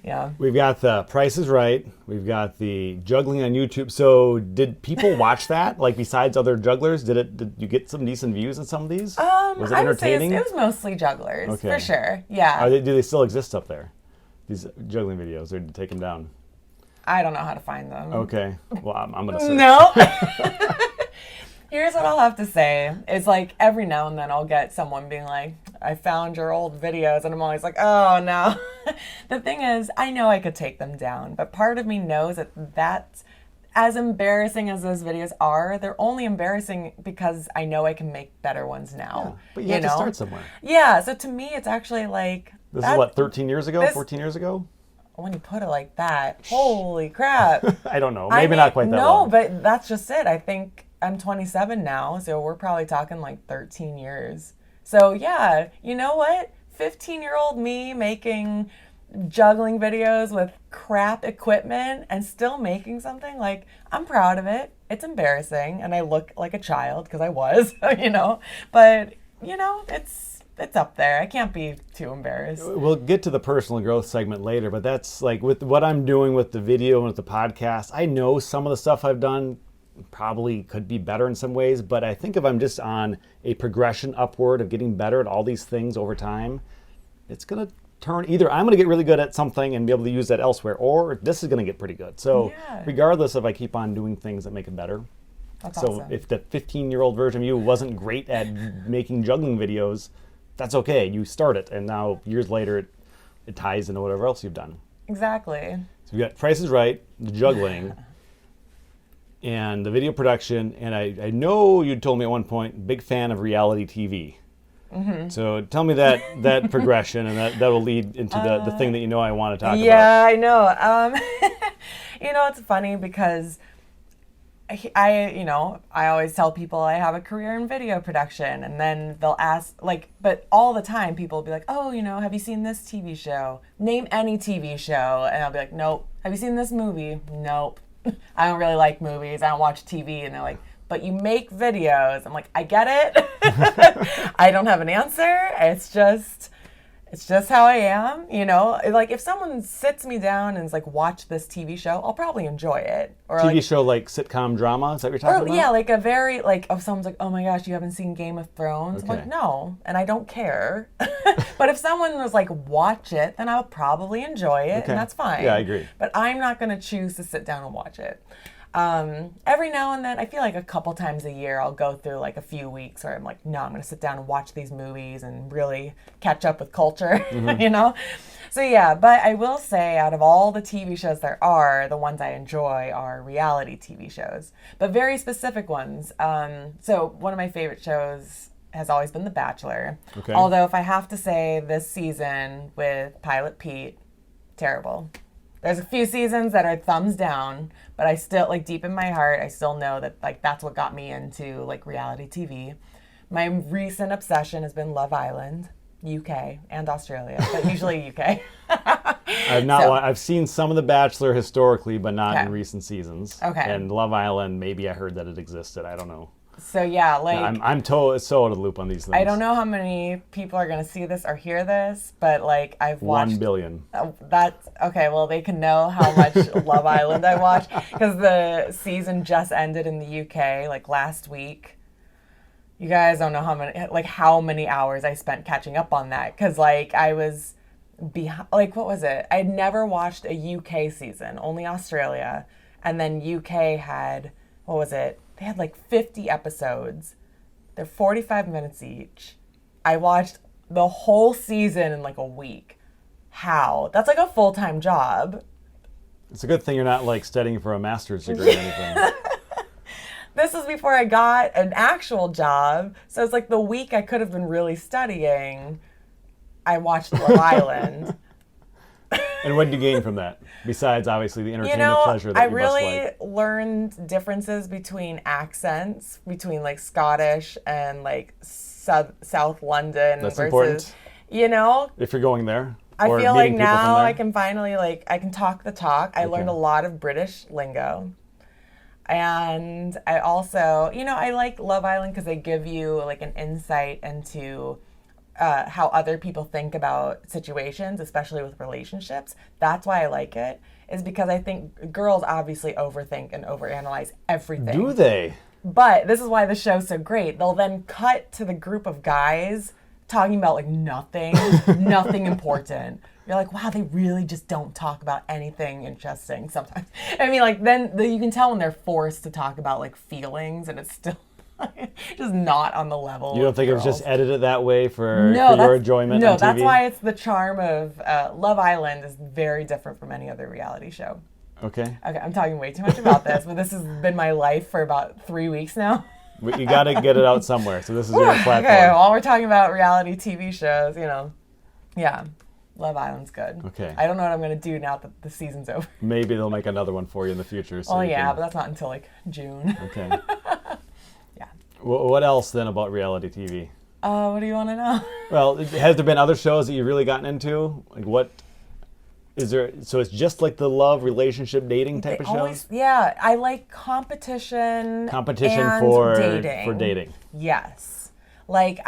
C: Yeah.
A: We've got the Price is Right. We've got the juggling on YouTube. So did people watch that? Like, besides other jugglers, did you get some decent views on some of these? Was it entertaining?
C: I would say it was mostly jugglers,
A: okay.
C: For sure. Yeah.
A: Do they still exist up there? These juggling videos, or did you take them down?
C: I don't know how to find them.
A: Okay. Well, I'm going to search.
C: No. Here's what I'll have to say. It's like every now and then I'll get someone being like, I found your old videos, and I'm always like, oh no. The thing is, I know I could take them down, but part of me knows that that's, as embarrassing as those videos are, they're only embarrassing because I know I can make better ones now.
A: Yeah, but you have to start somewhere.
C: Yeah, so to me it's actually like...
A: This is what, 13 years ago? 14 years ago?
C: When you put it like that, holy crap.
A: I don't know. Maybe not quite that long.
C: No, but that's just it. I think I'm 27 now, so we're probably talking like 13 years. So yeah, you know what? 15-year-old me making juggling videos with crap equipment and still making something, like, I'm proud of it. It's embarrassing, and I look like a child because I was, but it's up there. I can't be too embarrassed.
A: We'll get to the personal growth segment later, but that's like with what I'm doing with the video and with the podcast. I know some of the stuff I've done probably could be better in some ways, but I think if I'm just on a progression upward of getting better at all these things over time, it's going to turn either I'm going to get really good at something and be able to use that elsewhere, or this is going to get pretty good. So regardless if I keep on doing things that make it better.
C: That's
A: so
C: awesome.
A: If the 15-year-old version of you wasn't great at making juggling videos, that's okay. You start it, and now years later it ties into whatever else you've done.
C: Exactly.
A: So we got Price is Right, the juggling, and the video production. And I know you told me at one point, big fan of reality TV. Mm-hmm. So tell me that progression, and that will lead into the thing that I want to talk about.
C: Yeah, I know. It's funny because I always tell people I have a career in video production, and then they'll ask, like, but all the time people will be like, oh, have you seen this TV show? Name any TV show. And I'll be like, nope. Have you seen this movie? Nope. I don't really like movies. I don't watch TV. And they're like, but you make videos. I'm like, I get it. I don't have an answer. It's just how I am, Like, if someone sits me down and is like, watch this TV show, I'll probably enjoy it. Or
A: TV show like sitcom drama? Is that what you're talking about?
C: Yeah, like a very, like, if someone's like, oh my gosh, you haven't seen Game of Thrones?
A: Okay.
C: I'm like, no, and I don't care. But if someone was like, watch it, then I'll probably enjoy it, and that's fine.
A: Yeah, I agree.
C: But I'm not going to choose to sit down and watch it. Every now and then, I feel like a couple times a year, I'll go through like a few weeks where I'm like, no, I'm going to sit down and watch these movies and really catch up with culture, So yeah, but I will say out of all the TV shows there are, the ones I enjoy are reality TV shows, but very specific ones. So one of my favorite shows has always been The Bachelor.
A: Okay.
C: Although if I have to say this season with Pilot Pete, terrible. There's a few seasons that are thumbs down, but I still, like, deep in my heart, I still know that, like, that's what got me into, like, reality TV. My recent obsession has been Love Island, UK, and Australia, but usually UK.
A: I've seen some of The Bachelor historically, but not
C: Okay.
A: in recent seasons.
C: Okay.
A: And Love Island, maybe I heard that it existed. I don't know.
C: So yeah, like,
A: I'm so out of the loop on these things.
C: I don't know how many people are going to see this or hear this, but, like, I've watched...
A: 1 billion.
C: That's okay. Well, they can know how much Love Island I watched, because the season just ended in the UK like last week. You guys don't know how many hours I spent catching up on that, because like I was behind. Like, what was it? I'd never watched a UK season, only Australia, and then UK had, what was it? They had like 50 episodes. They're 45 minutes each. I watched the whole season in like a week. How? That's like a full-time job.
A: It's a good thing you're not like studying for a master's degree or anything.
C: This is before I got an actual job. So it's like the week I could have been really studying, I watched Love Island.
A: And what did you gain from that? Besides, obviously, the entertainment pleasure that
C: I
A: you
C: really
A: must like.
C: learned differences between accents, between like Scottish and like South London
A: That's
C: versus,
A: important. If you're going there.
C: I
A: or
C: feel like
A: meeting people from
C: now
A: there.
C: I can finally, like, I can talk the talk. I learned a lot of British lingo. And I also, I like Love Island because they give you like an insight into how other people think about situations, especially with relationships. That's why I like it, is because I think girls obviously overthink and overanalyze everything.
A: Do they?
C: But this is why the show's so great. They'll then cut to the group of guys talking about like nothing, nothing important. You're like, wow, they really just don't talk about anything interesting sometimes. I mean, like, then you can tell when they're forced to talk about like feelings, and it's still just not on the level.
A: You don't think it was
C: girls.
A: just edited that way for your enjoyment on TV?
C: No, that's why it's the charm of Love Island is very different from any other reality show.
A: Okay,
C: I'm talking way too much about this, but this has been my life for about 3 weeks now.
A: You got to get it out somewhere, so this is your platform.
C: Okay, while we're talking about reality TV shows, yeah, Love Island's good.
A: Okay.
C: I don't know what I'm going to do now that the season's over.
A: Maybe they'll make another one for you in the future. So
C: Well, yeah, but that's not until like June.
A: Okay.
C: Yeah.
A: What else then about reality TV?
C: What do you want to know?
A: Well, has there been other shows that you've really gotten into? Like what is there? So it's just like the love, relationship, dating type of shows?
C: Yeah, I like competition.
A: Competition
C: and
A: for
C: dating.
A: for dating.
C: Yes. Like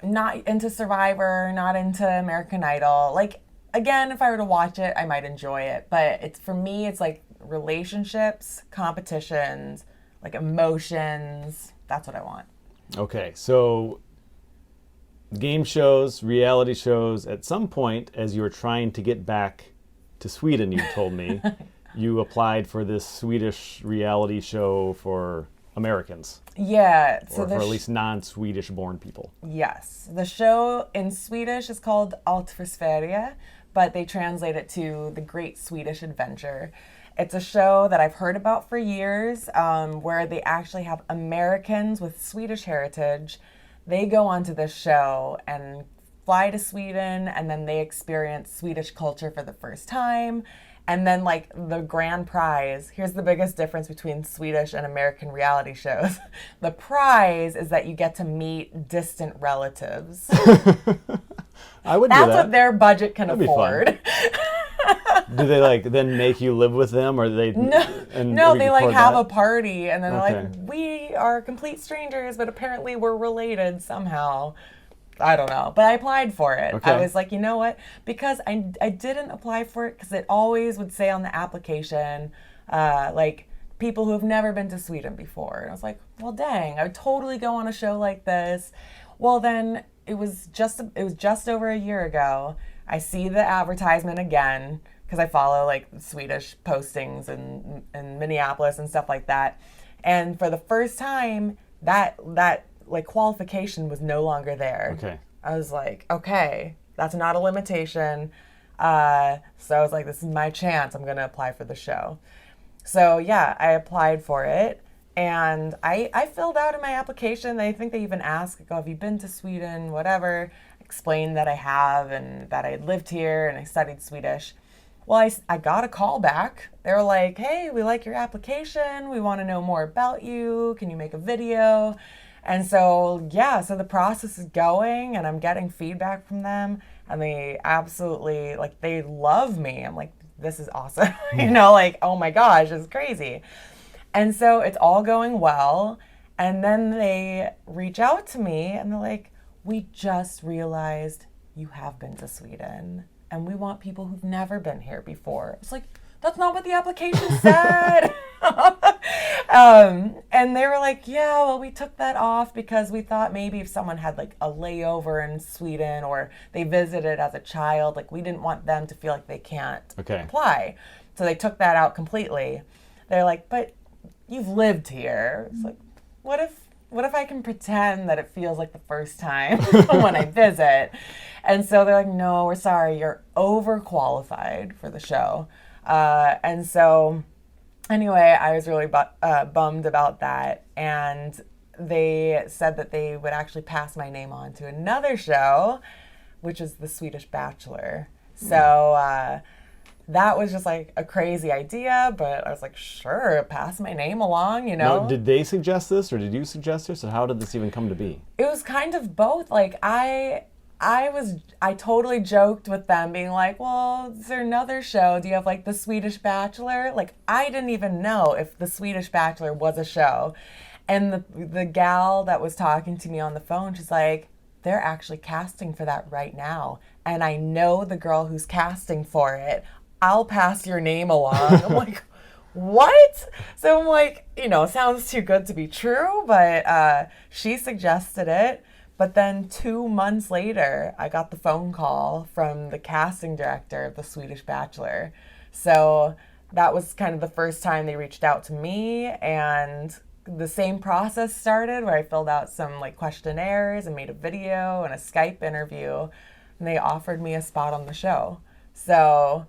C: not into Survivor, not into American Idol. Like, again, if I were to watch it, I might enjoy it. But for me, it's like relationships, competitions, like emotions. That's what I want.
A: Okay, so game shows, reality shows, at some point, as you were trying to get back to Sweden, you told me, you applied for this Swedish reality show for Americans.
C: Yeah.
A: Or for at least non-Swedish born people.
C: Yes. The show in Swedish is called Allt för Sverige, but they translate it to The Great Swedish Adventure. It's a show that I've heard about for years, where they actually have Americans with Swedish heritage. They go onto this show and fly to Sweden, and then they experience Swedish culture for the first time. And then like the grand prize, here's the biggest difference between Swedish and American reality shows. The prize is that you get to meet distant relatives.
A: I would do
C: That's
A: that.
C: what their budget can
A: That'd be fun.
C: afford.
A: Do they like then make you live with them, or they
C: No, they like have a party and then they're
A: Okay.
C: like, we are complete strangers, but apparently we're related somehow. I don't know, but I applied for it.
A: Okay.
C: I was like, you know what? Because I didn't apply for it because it always would say on the application, like people who have never been to Sweden before. And I was like, well, dang, I would totally go on a show like this. Well, then it was just over a year ago. I see the advertisement again because I follow like Swedish postings in Minneapolis and stuff like that. And for the first time, that like qualification was no longer there.
A: Okay.
C: I was like, okay, that's not a limitation. So I was like, this is my chance. I'm going to apply for the show. So yeah, I applied for it. And I filled out in my application. I think they even asked, like, oh, have you been to Sweden, whatever. Explained that I have and that I had lived here and I studied Swedish. Well, I got a call back. They were like, hey, we like your application. We want to know more about you. Can you make a video? And so, yeah, so the process is going and I'm getting feedback from them and they absolutely, like, they love me. I'm like, this is awesome. You know, like, oh my gosh, it's crazy. And so it's all going well. And then they reach out to me and they're like, we just realized you have been to Sweden and we want people who've never been here before. It's like, that's not what the application said. And they were like, yeah, well, we took that off because we thought maybe if someone had like a layover in Sweden or they visited as a child, like we didn't want them to feel like they can't apply. So they took that out completely. They're like, but you've lived here. It's like, what if I can pretend that it feels like the first time when I visit? And so they're like, no, we're sorry, you're overqualified for the show. And so anyway, I was really bummed about that. And they said that they would actually pass my name on to another show, which is the Swedish Bachelor. So that was just like a crazy idea, but I was like, sure, pass my name along, you know?
A: Now, did they suggest this or did you suggest this? Or how did this even come to be?
C: It was kind of both. Like I totally joked with them being like, well, is there another show? Do you have like the Swedish Bachelor? Like I didn't even know if the Swedish Bachelor was a show. And the gal that was talking to me on the phone, she's like, they're actually casting for that right now. And I know the girl who's casting for it. I'll pass your name along. I'm like, what? So I'm like, you know, sounds too good to be true, but she suggested it. But then 2 months later, I got the phone call from the casting director of the Swedish Bachelor. So that was kind of the first time they reached out to me, and the same process started where I filled out some like questionnaires and made a video and a Skype interview, and they offered me a spot on the show. So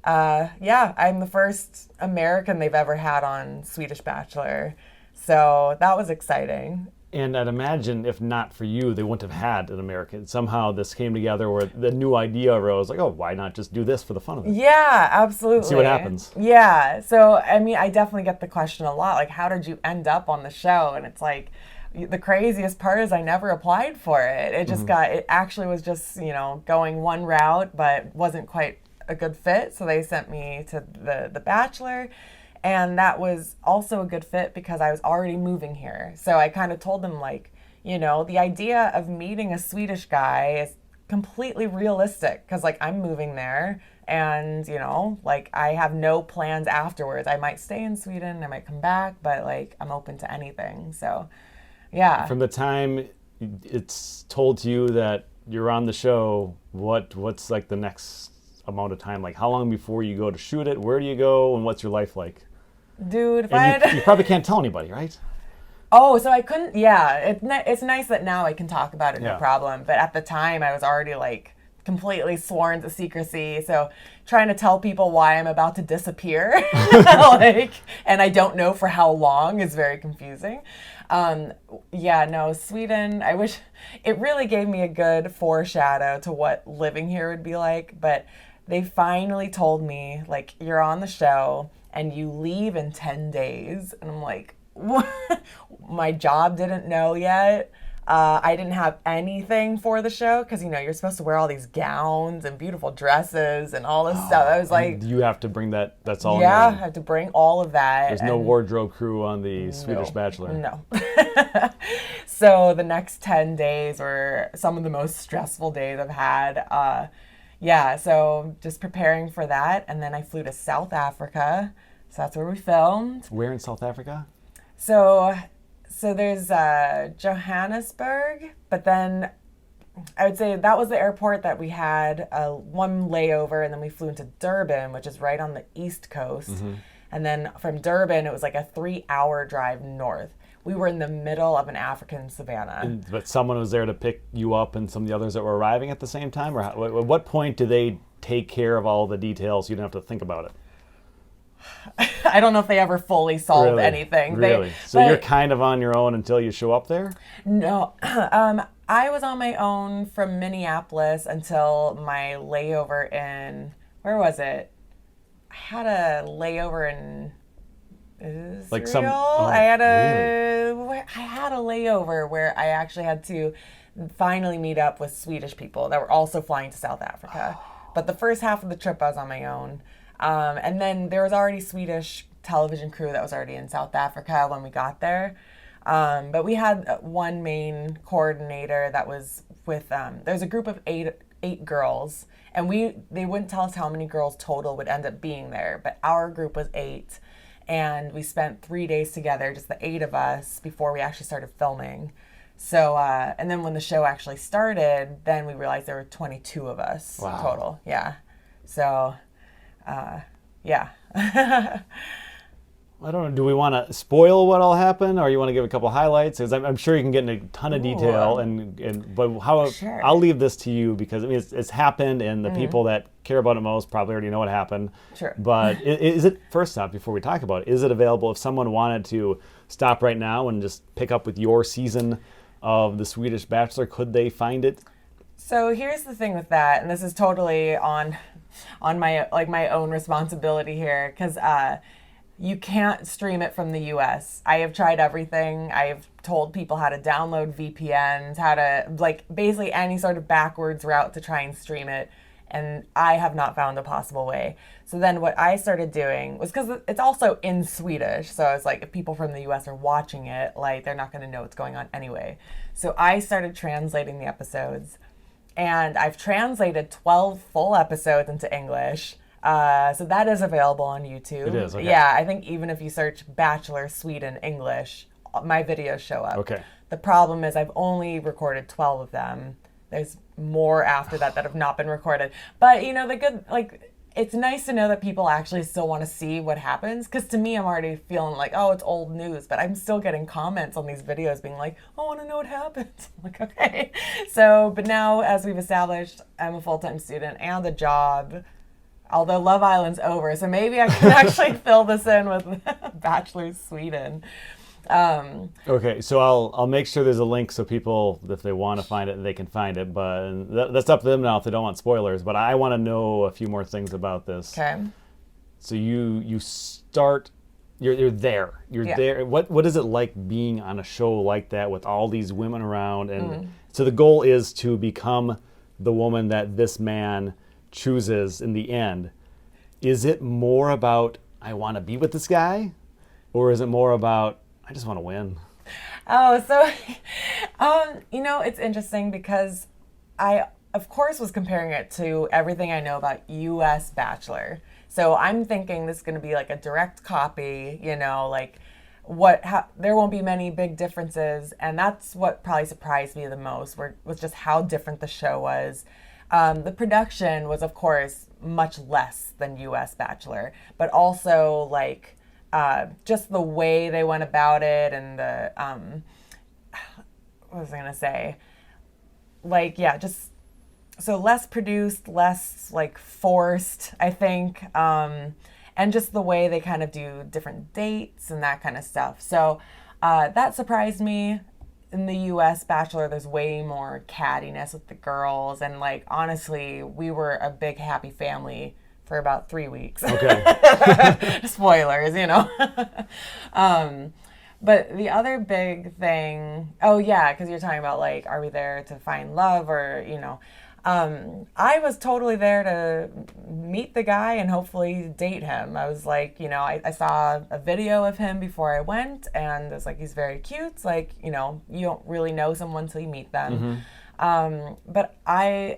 C: yeah, I'm the first American they've ever had on Swedish Bachelor. So that was exciting.
A: And I'd imagine if not for you, they wouldn't have had an American. Somehow this came together where the new idea arose, like, oh, why not just do this for the fun of it?
C: Yeah, absolutely.
A: See what happens.
C: Yeah. So, I mean, I definitely get the question a lot, like, how did you end up on the show? And it's like, the craziest part is I never applied for it. It just it actually was just, you know, going one route, but wasn't quite a good fit. So they sent me to the Bachelor. And that was also a good fit because I was already moving here. So I kind of told them, like, you know, the idea of meeting a Swedish guy is completely realistic because, like, I'm moving there and, you know, like, I have no plans afterwards. I might stay in Sweden, I might come back, but, like, I'm open to anything. So, yeah.
A: From the time it's told to you that you're on the show, what's, like, the next amount of time? Like, how long before you go to shoot it? Where do you go? And what's your life like?
C: Dude, if
A: you probably can't tell anybody, right?
C: Oh, so I couldn't, yeah. It's nice that now I can talk about it, no problem. But at the time, I was already, like, completely sworn to secrecy. So trying to tell people why I'm about to disappear, like, and I don't know for how long is very confusing. Yeah, no, Sweden, I wish, it really gave me a good foreshadow to what living here would be like. But they finally told me, like, you're on the show and you leave in 10 days. And I'm like, what? My job didn't know yet. I didn't have anything for the show because, you know, you're supposed to wear all these gowns and beautiful dresses and all this stuff. I was like...
A: You have to bring that, that's all.
C: Yeah, I have to bring all of that.
A: There's no wardrobe crew on the Swedish Bachelor.
C: No. So the next 10 days were some of the most stressful days I've had. So just preparing for that. And then I flew to South Africa. So that's where we filmed.
A: Where in South Africa?
C: So there's Johannesburg, but then I would say that was the airport that we had one layover, and then we flew into Durban, which is right on the East Coast. Mm-hmm. And then from Durban, it was like a 3-hour drive north. We were in the middle of an African savanna.
A: But someone was there to pick you up and some of the others that were arriving at the same time? Or at what point do they take care of all the details so you don't have to think about it?
C: I don't know if they ever fully solved anything.
A: Really? So you're kind of on your own until you show up there?
C: No. I was on my own from Minneapolis until my layover in... Where was it? I had a layover in Israel.
A: Like
C: I had a layover where I actually had to finally meet up with Swedish people that were also flying to South Africa. But the first half of the trip I was on my own. And then there was already Swedish television crew that was already in South Africa when we got there. But we had one main coordinator that was with, there's a group of eight girls, and they wouldn't tell us how many girls total would end up being there, but our group was 8, and we spent 3 days together, just the 8 of us, before we actually started filming. So, and then when the show actually started, then we realized there were 22 of us total. Yeah. So, yeah.
A: I don't know. Do we want to spoil what all happened, or you want to give a couple highlights? Because I'm sure you can get into a ton of detail, but how?
C: Sure.
A: I'll leave this to you because I mean it's happened, and the people that care about it most probably already know what happened.
C: Sure.
A: But is it, first off, before we talk about it, is it available if someone wanted to stop right now and just pick up with your season of the Swedish Bachelor? Could they find it?
C: So here's the thing with that, and this is totally on my own responsibility here, because you can't stream it from the US. I have tried everything. I've told people how to download VPNs, how to, basically any sort of backwards route to try and stream it, and I have not found a possible way. So then what I started doing was, because it's also in Swedish, so it's like if people from the US are watching it, they're not going to know what's going on anyway. So I started translating the episodes, and I've translated 12 full episodes into English. So that is available on YouTube.
A: It is, okay.
C: Yeah, I think even if you search Bachelor Sweden English, my videos show up.
A: Okay.
C: The problem is I've only recorded 12 of them. There's more after that have not been recorded. But, it's nice to know that people actually still want to see what happens. Because to me, I'm already feeling like, oh, it's old news. But I'm still getting comments on these videos being like, I want to know what happens. I'm like, okay. So, but now, as we've established, I'm a full-time student and a job. Although Love Island's over, so maybe I can actually fill this in with Bachelor Sweden.
A: Okay, so I'll make sure there's a link so people, if they want to find it, they can find it. But that's up to them now if they don't want spoilers. But I want to know a few more things about this.
C: Okay.
A: So you start, you're there. You're there. What is it like being on a show like that with all these women around? And so the goal is to become the woman that this man chooses in the end. Is it more about I want to be with this guy, or is it more about I just want to win?
C: Oh, so it's interesting because I of course was comparing it to everything I know about US Bachelor. So I'm thinking this is going to be like a direct copy, there won't be many big differences, and that's what probably surprised me the most was just how different the show was. The production was, of course, much less than US Bachelor, but also just the way they went about it and the, what was I going to say? Just so less produced, less forced, I think, and just the way they kind of do different dates and that kind of stuff. So that surprised me. in the U.S. Bachelor, there's way more cattiness with the girls. And, like, honestly, we were a big happy family for about 3 weeks.
A: Okay.
C: Spoilers, you know. But the other big thing, oh, yeah, because you're talking about, like, are we there to find love or, you know. I was totally there to meet the guy and hopefully date him. I was like, you know, I saw a video of him before I went, and it's like, he's very cute. It's like, you know, you don't really know someone until you meet them. But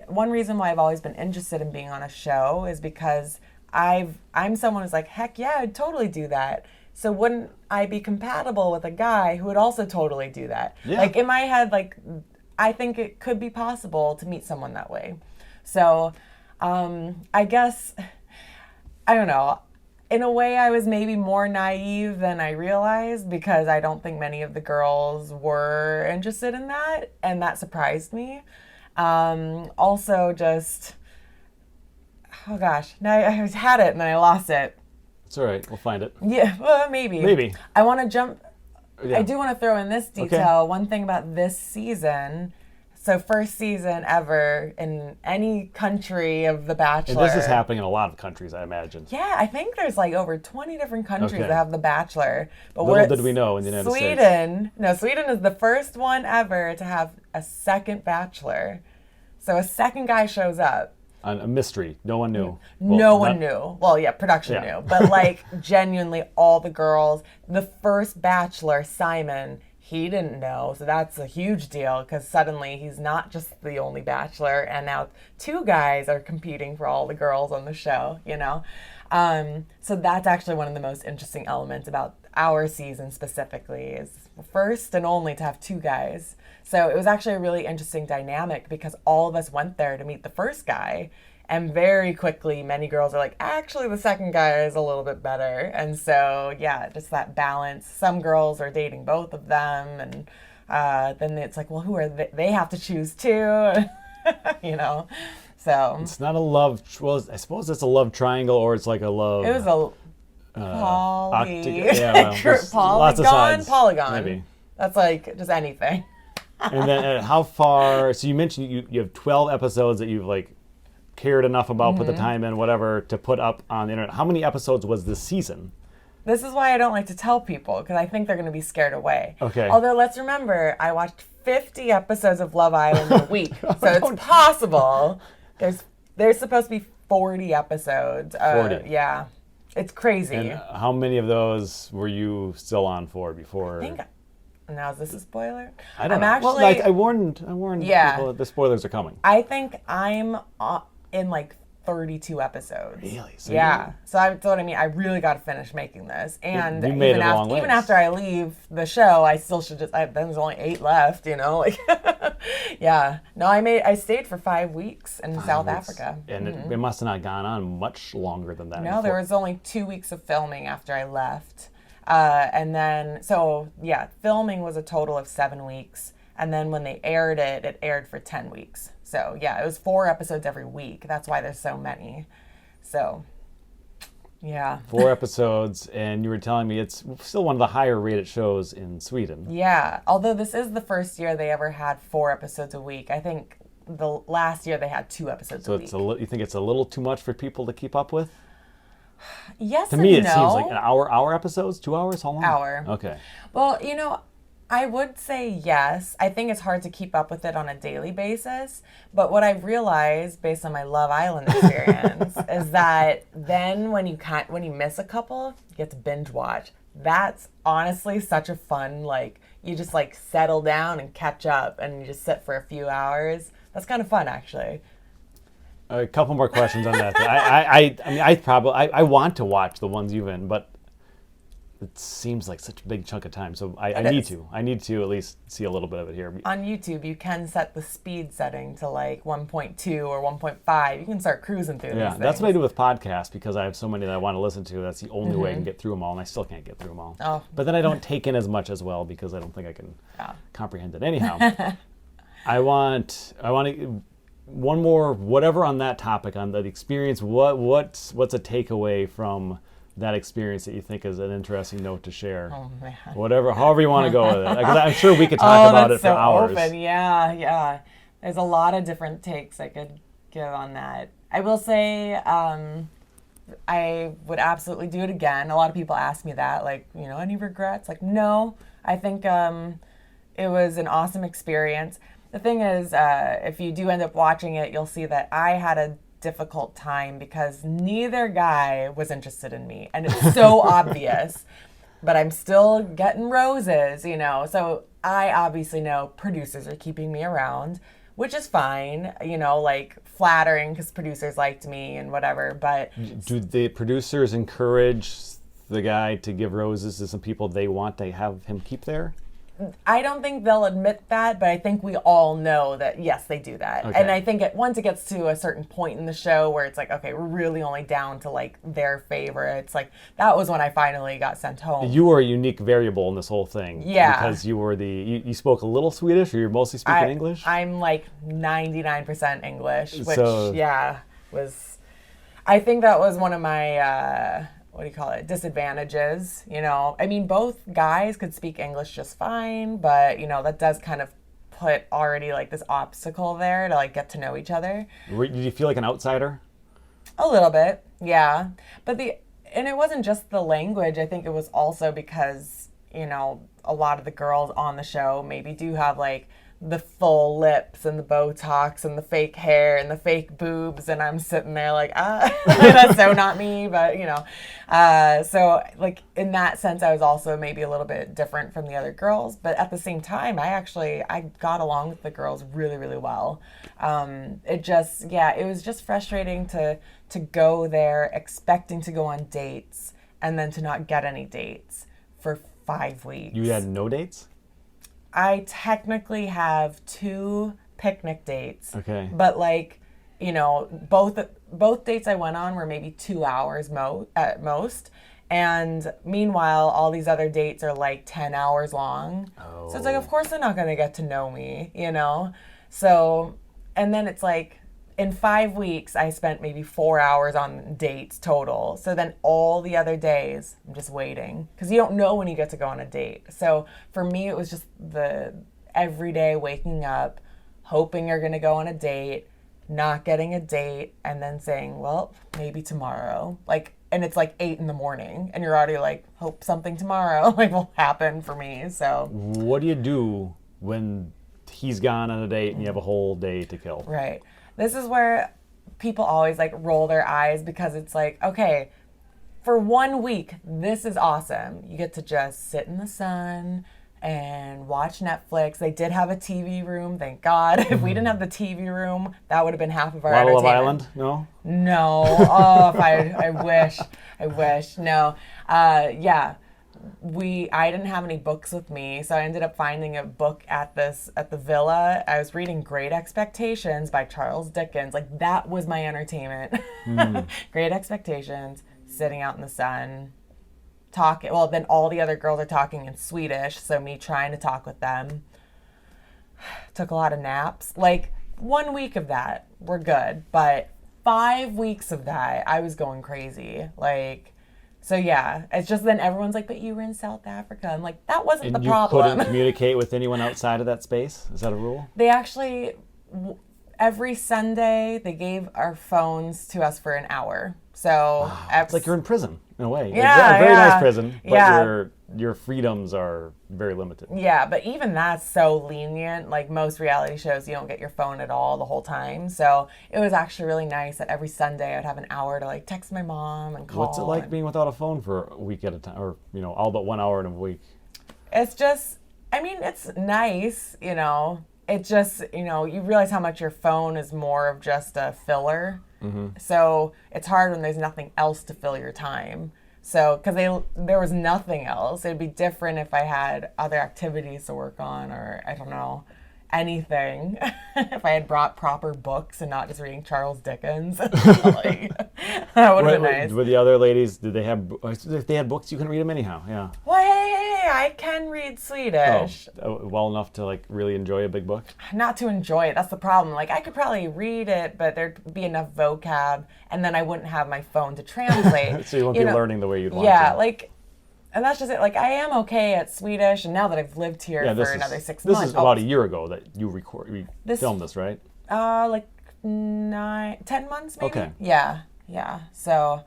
C: one reason why I've always been interested in being on a show is because I'm someone who's like, heck yeah, I'd totally do that. So wouldn't I be compatible with a guy who would also totally do that?
A: Yeah.
C: Like, in my head, like, I think it could be possible to meet someone that way. So I guess, I don't know. In a way, I was maybe more naive than I realized because I don't think many of the girls were interested in that. And that surprised me. Also just, oh gosh, now I had it and then I lost it.
A: It's all right. We'll find it.
C: Yeah, well, maybe.
A: Maybe.
C: I want to jump.
A: Yeah.
C: I do want to throw in this detail.
A: Okay.
C: One thing about this season. So first season ever in any country of The Bachelor.
A: And this is happening in a lot of countries, I imagine.
C: Yeah, I think there's like over 20 different countries
A: Okay.
C: that have The Bachelor. But
A: Little did we know in the United States.
C: Sweden is the first one ever to have a second Bachelor. So a second guy shows up.
A: A mystery. No one knew.
C: No one knew. Well, yeah, production knew. But, like, genuinely all the girls. The first Bachelor, Simon, he didn't know. So that's a huge deal because suddenly he's not just the only Bachelor. And now 2 guys are competing for all the girls on the show, you know? So that's actually one of the most interesting elements about our season specifically is first and only to have 2 guys. So it was actually a really interesting dynamic because all of us went there to meet the first guy. And very quickly, many girls are like, actually, the second guy is a little bit better. And so, yeah, just that balance. Some girls are dating both of them. And then it's like, well, who are they? They have to choose too, you know? So
A: it's not a love, well, I suppose it's a love triangle or it's like a love.
C: it was a
A: lots of sides,
C: polygon.
A: maybe.
C: That's like just anything.
A: And then how far, so you mentioned you have 12 episodes that you've like cared enough about, put the time in, whatever, to put up on the internet. How many episodes was this season?
C: This is why I don't like to tell people because I think they're going to be scared away.
A: Okay.
C: Although let's remember, I watched 50 episodes of Love Island a week. So it's possible. There's supposed to be 40 episodes.
A: 40.
C: Yeah. It's crazy.
A: And how many of those were you still on for before?
C: I think. Now, is this a spoiler?
A: I don't know.
C: Actually,
A: well, like, I warned
C: Yeah.
A: people that the spoilers are coming.
C: I think I'm in like 32 episods.
A: Really? So
C: yeah. So that's what I mean. I really got to finish making this. And
A: you made
C: even,
A: it a long ways.
C: even after I leave the show, I still should just, then there's only 8 left, you know? Like, yeah. No, I stayed for 5 weeks in South Africa.
A: And it must have not gone on much longer than that.
C: No, there was only 2 weeks of filming after I left. And then, so yeah, filming was a total of 7 weeks. And then when they aired it, it aired for 10 weeks. So yeah, it was 4 episodes every week. That's why there's so many. So, yeah.
A: 4 episodes, and you were telling me it's still one of the higher rated shows in Sweden.
C: Yeah, although this is the first year they ever had 4 episodes a week. I think the last year they had 2 episodes a week.
A: So you think it's a little too much for people to keep up with?
C: Yes
A: To me,
C: and
A: it
C: no.
A: seems like an hour episodes, 2 hours, how long?
C: Hour.
A: Okay.
C: Well, you know, I would say yes. I think it's hard to keep up with it on a daily basis. But what I've realized, based on my Love Island experience, is that then when you miss a couple, you get to binge watch. That's honestly such a fun, like, you just like settle down and catch up and you just sit for a few hours. That's kind of fun, actually.
A: A couple more questions on that. I want to watch the ones you've in, but it seems like such a big chunk of time. So I need to at least see a little bit of it here.
C: On YouTube, you can set the speed setting to like 1.2 or 1.5. You can start cruising through these things.
A: That's what I do with podcasts because I have so many that I want to listen to. That's the only way I can get through them all, and I still can't get through them all.
C: Oh.
A: But then I don't take in as much as well because I don't think I can comprehend it. Anyhow, I want to, one more, whatever on that topic, on the experience. What's a takeaway from that experience that you think is an interesting note to share?
C: Oh man.
A: However you want to go with it. Because I'm sure we could talk about it for
C: so
A: hours.
C: Open. Yeah. There's a lot of different takes I could give on that. I will say, I would absolutely do it again. A lot of people ask me that, like, any regrets? Like, no. I think it was an awesome experience. The thing is, if you do end up watching it, you'll see that I had a difficult time because neither guy was interested in me, and it's so obvious. But I'm still getting roses, So I obviously know producers are keeping me around, which is fine, like flattering because producers liked me and whatever. But
A: do the producers encourage the guy to give roses to some people they want to have him keep there?
C: I don't think they'll admit that, but I think we all know that, yes, they do that.
A: Okay.
C: And I think once it gets to a certain point in the show where it's like, okay, we're really only down to like their favorites. Like that was when I finally got sent home.
A: You were a unique variable in this whole thing.
C: Yeah.
A: Because you were you spoke a little Swedish, or you're mostly speaking English?
C: I'm like 99% English, which, was... I think that was one of my... disadvantages, I mean, both guys could speak English just fine, but, that does kind of put already like this obstacle there to like get to know each other.
A: Did you feel like an outsider?
C: A little bit, yeah. But and it wasn't just the language. I think it was also because, a lot of the girls on the show maybe do have like the full lips and the Botox and the fake hair and the fake boobs, and I'm sitting there like, that's so not me, but so like in that sense, I was also maybe a little bit different from the other girls, but at the same time, I got along with the girls really, really well. It was just frustrating to go there expecting to go on dates and then to not get any dates for 5 weeks.
A: You had no dates?
C: I technically have 2 picnic dates.
A: Okay.
C: But like, both dates I went on were maybe 2 hours at most. And meanwhile, all these other dates are like 10 hours long. Oh. So it's like, of course they're not going to get to know me, So, and then it's like, in 5 weeks, I spent maybe 4 hours on dates total. So then all the other days, I'm just waiting. Because you don't know when you get to go on a date. So for me, it was just the everyday waking up, hoping you're going to go on a date, not getting a date, and then saying, well, maybe tomorrow. And it's like 8 a.m, and you're already like, hope something tomorrow will happen for me. So
A: what do you do when he's gone on a date and you have a whole day to kill?
C: Right. This is where people always like roll their eyes because it's like, okay, for 1 week, this is awesome. You get to just sit in the sun and watch Netflix. They did have a TV room, thank God. If we didn't have the TV room, that would have been half of our entertainment.
A: Love Island? No?
C: No. Oh, I wish. No. I didn't have any books with me, so I ended up finding a book at the villa. I was reading Great Expectations by Charles Dickens. Like, that was my entertainment. Great Expectations, sitting out in the sun, talking. Well, then all the other girls are talking in Swedish, so me trying to talk with them. Took a lot of naps. Like, 1 week of that, we're good. But 5 weeks of that, I was going crazy. So yeah, it's just then everyone's like, but you were in South Africa. I'm like, that wasn't the problem.
A: And you couldn't communicate with anyone outside of that space? Is that a rule?
C: They actually, every Sunday, they gave our phones to us for an hour. So
A: it's like you're in prison in a way.
C: Yeah,
A: very nice prison, but
C: yeah.
A: Your freedoms are very limited.
C: Yeah, but even that's so lenient. Like most reality shows, you don't get your phone at all the whole time. So it was actually really nice that every Sunday I'd have an hour to like text my mom and call.
A: What's it like being without a phone for a week at a time, or all but 1 hour in a week?
C: It's just, it's nice, It just, you realize how much your phone is more of just a filler. Mm-hmm. So it's hard when there's nothing else to fill your time. So, because there was nothing else. It'd be different if I had other activities to work on, or I don't know, anything. If I had brought proper books and not just reading Charles Dickens, that would have been nice.
A: Were the other ladies? Did they have? If they had books, you couldn't read them anyhow. Yeah.
C: Well, hey, I can read Swedish.
A: Well enough to like really enjoy a big book?
C: Not to enjoy it. That's the problem. Like, I could probably read it, but there'd be enough vocab, and then I wouldn't have my phone to translate.
A: So you won't be learning the way you'd want to.
C: Yeah, like, and that's just it. Like, I am okay at Swedish, and now that I've lived here for another 6 months.
A: This is about a year ago that you filmed this, right?
C: Like 10 months maybe.
A: Okay.
C: Yeah. So,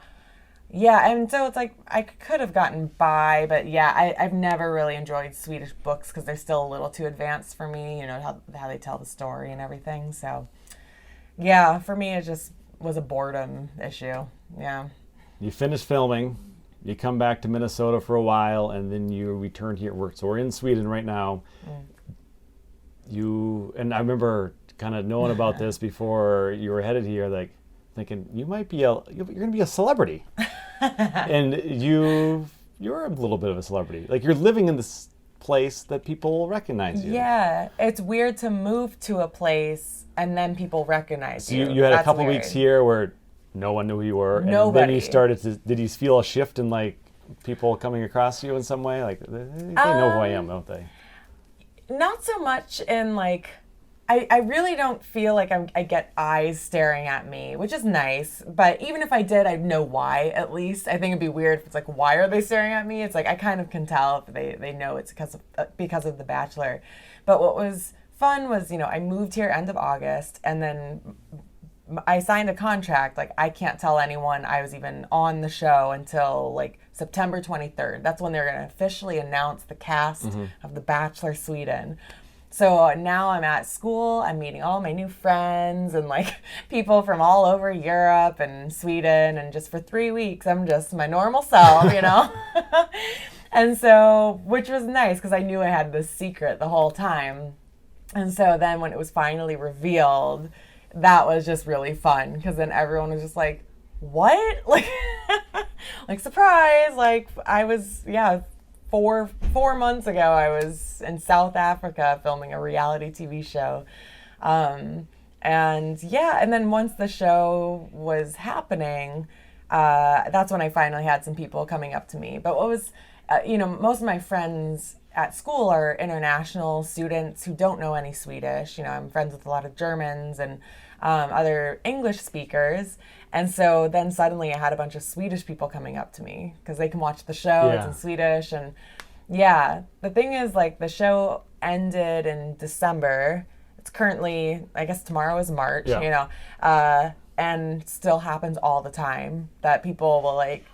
C: yeah, and so it's like I could have gotten by, but yeah, I've never really enjoyed Swedish books because they're still a little too advanced for me, you know, how they tell the story and everything. So, yeah, for me, it just was a boredom issue. Yeah.
A: You finish filming, you come back to Minnesota for a while, and then you return here at work. So we're in Sweden right now. And I remember kind of knowing about this before you were headed here, like thinking you're going to be a celebrity. And you're a little bit of a celebrity. Like, you're living in this place that people will recognize you.
C: Yeah, it's weird to move to a place and then people recognize you.
A: So you had
C: That's
A: a couple
C: weird.
A: weeks here where no one knew who you were.
C: Nobody.
A: And then you started to, did you feel a shift in like people coming across you in some way? Like, they know who I am, don't they?
C: Not so much in like, I really don't feel like I get eyes staring at me, which is nice. But even if I did, I'd know why, at least. I think it'd be weird if it's like, why are they staring at me? It's like, I kind of can tell if they know it's because of The Bachelor. But what was fun was, you know, I moved here end of August, and then I signed a contract. Like, I can't tell anyone I was even on the show until like September 23rd. That's when they're going to officially announce the cast of The Bachelor Sweden. So now I'm at school, I'm meeting all my new friends and like people from all over Europe and Sweden, and just for 3 weeks, I'm just my normal self, you know? And so, which was nice because I knew I had this secret the whole time. And so then when it was finally revealed, that was just really fun because then everyone was just like, what? Like, like, surprise. Like, I was, 4 months ago, I was in South Africa filming a reality TV show. And then once the show was happening, that's when I finally had some people coming up to me. But what was, most of my friends at school are international students who don't know any Swedish. You know, I'm friends with a lot of Germans and other English speakers. And so then suddenly I had a bunch of Swedish people coming up to me because they can watch the show. It's in Swedish. And yeah, the thing is, like, the show ended in December. It's currently, I guess tomorrow is March, you know, and still happens all the time that people will like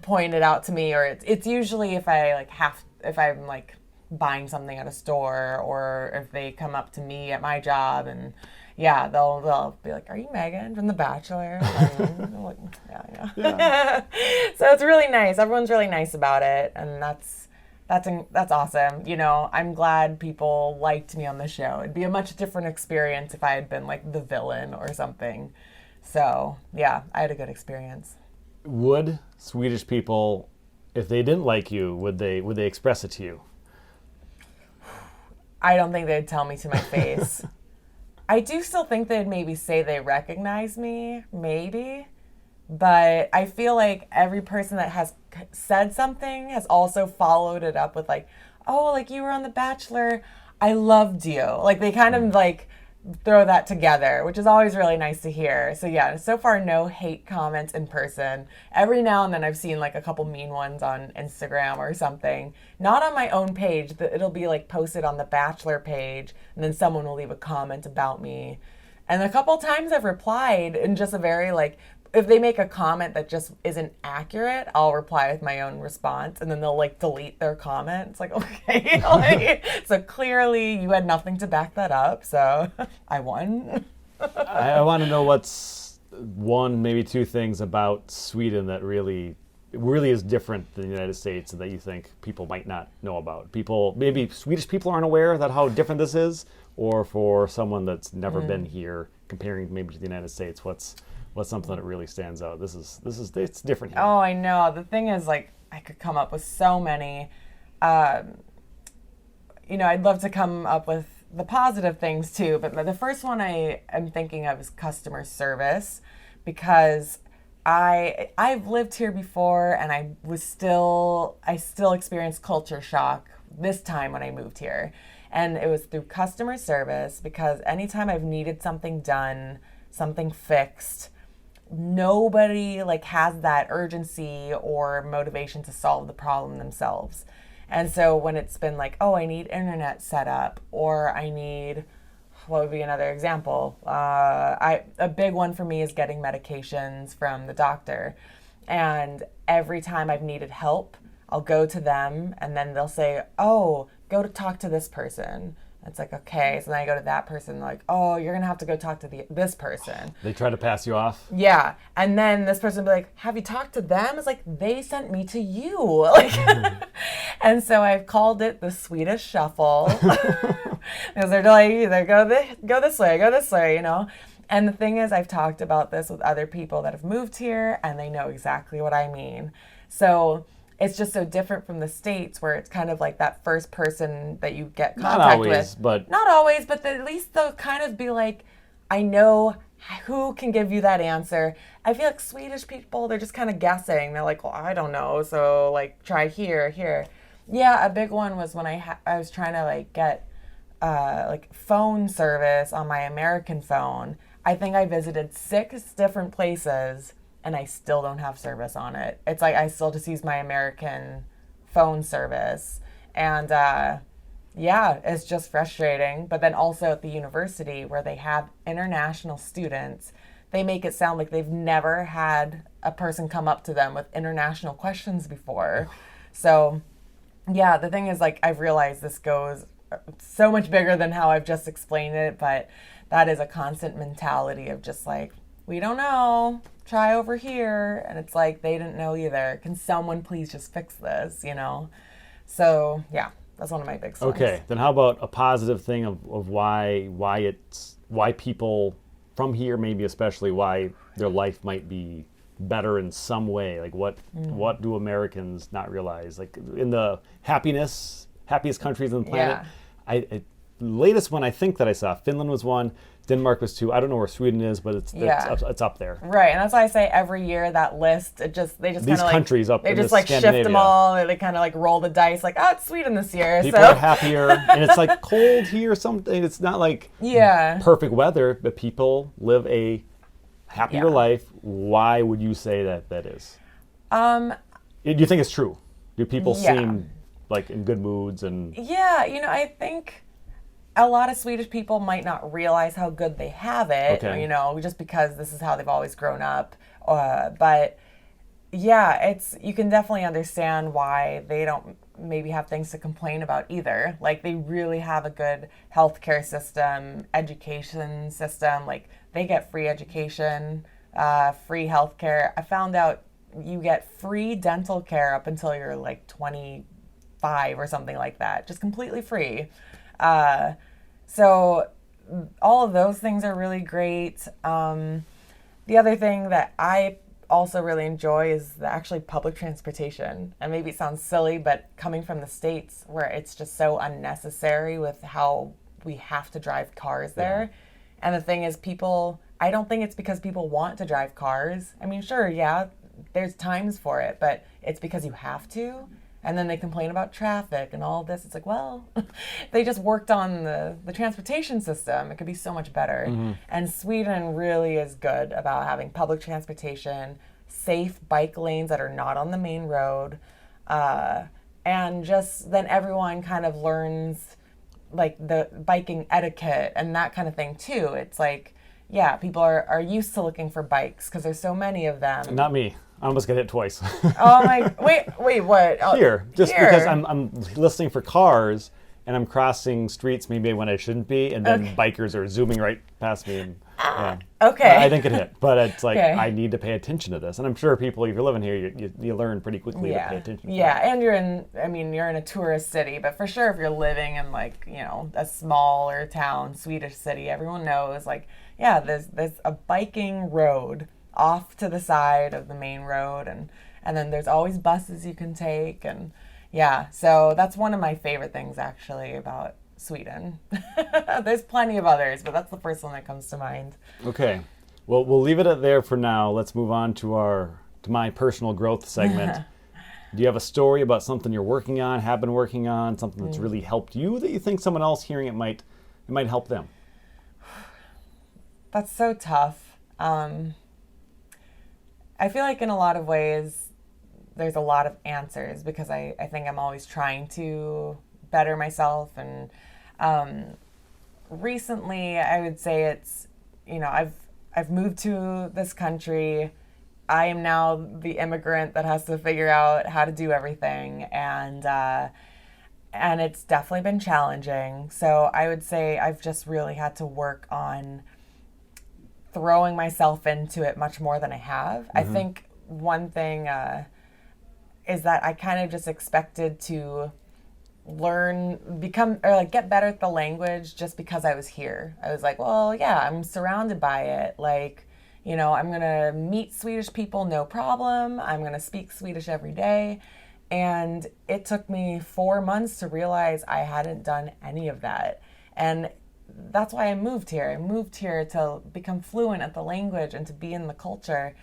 C: point it out to me, or it's usually if I'm like buying something at a store, or if they come up to me at my job and they'll be like, "Are you Meagan from The Bachelor?" And I'm like, yeah. So it's really nice. Everyone's really nice about it, and that's awesome. You know, I'm glad people liked me on the show. It'd be a much different experience if I had been like the villain or something. So yeah, I had a good experience.
A: Would Swedish people, if they didn't like you, would they express it to you?
C: I don't think they'd tell me to my face. I do still think they'd maybe say they recognize me, maybe. But I feel like every person that has said something has also followed it up with like, oh, like you were on The Bachelor, I loved you. Like they kind of like throw that together, which is always really nice to hear. So yeah, so far no hate comments in person. Every now and then I've seen like a couple mean ones on Instagram or something. Not on my own page, but it'll be like posted on the Bachelor page, and then someone will leave a comment about me. And a couple times I've replied in just a very like, if they make a comment that just isn't accurate, I'll reply with my own response, and then they'll like delete their comment. It's like, okay, like, so clearly you had nothing to back that up, so I won.
A: I want to know what's one, maybe two things about Sweden that really is different than the United States that you think people might not know about. Maybe Swedish people aren't aware that how different this is, or for someone that's never been here, comparing maybe to the United States, what's something that really stands out? It's different here.
C: Oh, I know. The thing is, like, I could come up with so many. I'd love to come up with the positive things too, but the first one I am thinking of is customer service, because I've lived here before, and I still experienced culture shock this time when I moved here. And it was through customer service, because anytime I've needed something done, something fixed, nobody like has that urgency or motivation to solve the problem themselves. And so when it's been like, oh, I need internet set up, or I need, what would be another example? A big one for me is getting medications from the doctor. And every time I've needed help, I'll go to them, and then they'll say, oh, go to talk to this person. It's like, okay. So then I go to that person, like, oh, you're going to have to go talk to this person.
A: They try to pass you off?
C: Yeah. And then this person will be like, have you talked to them? It's like, they sent me to you. Like, and so I've called it the Swedish Shuffle. Because they're like, either go this way, you know? And the thing is, I've talked about this with other people that have moved here, and they know exactly what I mean. So it's just so different from the States, where it's kind of like that first person that you get contact with. Not always, but at least they'll kind of be like, I know who can give you that answer. I feel like Swedish people, they're just kind of guessing. They're like, well, I don't know, so like try here. Yeah, a big one was when I was trying to like get like phone service on my American phone. I think I visited 6 different places, and I still don't have service on it. It's like I still just use my American phone service. And yeah, it's just frustrating. But then also at the university, where they have international students, they make it sound like they've never had a person come up to them with international questions before. So yeah, the thing is, like, I've realized this goes so much bigger than how I've just explained it, but that is a constant mentality of just like, we don't know, try over here. And it's like, they didn't know either. Can someone please just fix this, you know? So yeah, that's one of my big songs.
A: Okay, then how about a positive thing of why people from here, maybe especially, why their life might be better in some way? Like what do Americans not realize? Like in the happiest countries on the planet,
C: Yeah.
A: Latest one I think that I saw, Finland was one, Denmark was 2. I don't know where Sweden is, but it's up there.
C: Right, and that's why I say every year that list, they just kind of like,
A: countries up
C: they
A: in
C: just like shift them all. They kind of like roll the dice, like, oh, it's Sweden this year.
A: People are happier, and it's like cold here. Something. It's not like perfect weather, but people live a happier life. Why would you say that is? Do you think it's true? Do people seem like in good moods and? Yeah,
C: I think a lot of Swedish people might not realize how good they have it, just because this is how they've always grown up. But yeah, you can definitely understand why they don't maybe have things to complain about either. Like, they really have a good healthcare system, education system. Like, they get free education, free healthcare. I found out you get free dental care up until you're like 25 or something like that, just completely free. So all of those things are really great. The other thing that I also really enjoy is actually public transportation. And maybe it sounds silly, but coming from the States, where it's just so unnecessary with how we have to drive cars there. And the thing is, I don't think it's because people want to drive cars. I mean, sure, yeah, there's times for it, but it's because you have to. And then they complain about traffic and all this. It's like, well, they just worked on the transportation system. It could be so much better. Mm-hmm. And Sweden really is good about having public transportation, safe bike lanes that are not on the main road. And just then everyone kind of learns like the biking etiquette and that kind of thing too. It's like, yeah, people are used to looking for bikes because there's so many of them.
A: Not me. I almost got hit twice.
C: Oh my! Wait, what? Oh,
A: because I'm listening for cars and I'm crossing streets maybe when I shouldn't be, and then bikers are zooming right past me. And,
C: okay.
A: I didn't get hit, but it's like I need to pay attention to this, and I'm sure people, if you're living here, you learn pretty quickly to pay attention.
C: And you're in a tourist city, but for sure if you're living in like a smaller town, Swedish city, everyone knows like there's a biking road off to the side of the main road, and then there's always buses you can take, and so that's one of my favorite things actually about Sweden. There's plenty of others, but that's the first one that comes to mind.
A: Okay, Well, we'll leave it at there for now. Let's move on to my personal growth segment. Do you have a story about something you're working on, have been working on, something that's really helped you that you think someone else hearing it might help them?
C: That's so tough. I feel like in a lot of ways, there's a lot of answers because I think I'm always trying to better myself. And recently, I would say it's, I've moved to this country. I am now the immigrant that has to figure out how to do everything. And it's definitely been challenging. So I would say I've just really had to work on throwing myself into it much more than I have. I think one thing is that I kind of just expected to get better at the language just because I was here. I was like, well, yeah, I'm surrounded by it. Like, I'm going to meet Swedish people, no problem. I'm going to speak Swedish every day. And it took me 4 months to realize I hadn't done any of that. And that's why I moved here. I moved here to become fluent at the language and to be in the culture.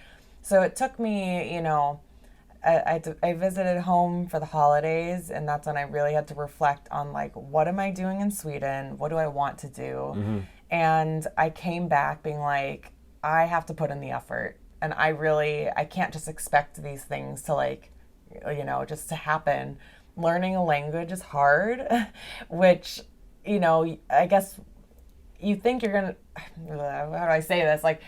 C: So it took me, I visited home for the holidays, and that's when I really had to reflect on, like, what am I doing in Sweden? What do I want to do? And I came back being like, I have to put in the effort. And I can't just expect these things to, just to happen. Learning a language is hard, which, I guess you think you're going to, how do I say this? Like,